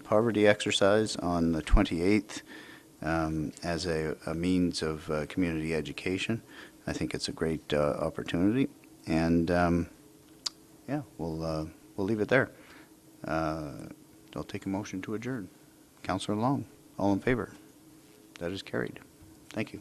poverty exercise on the 28th as a means of community education. I think it's a great opportunity, and yeah, we'll leave it there. I'll take a motion to adjourn. Councillor Long, all in favor? That is carried. Thank you.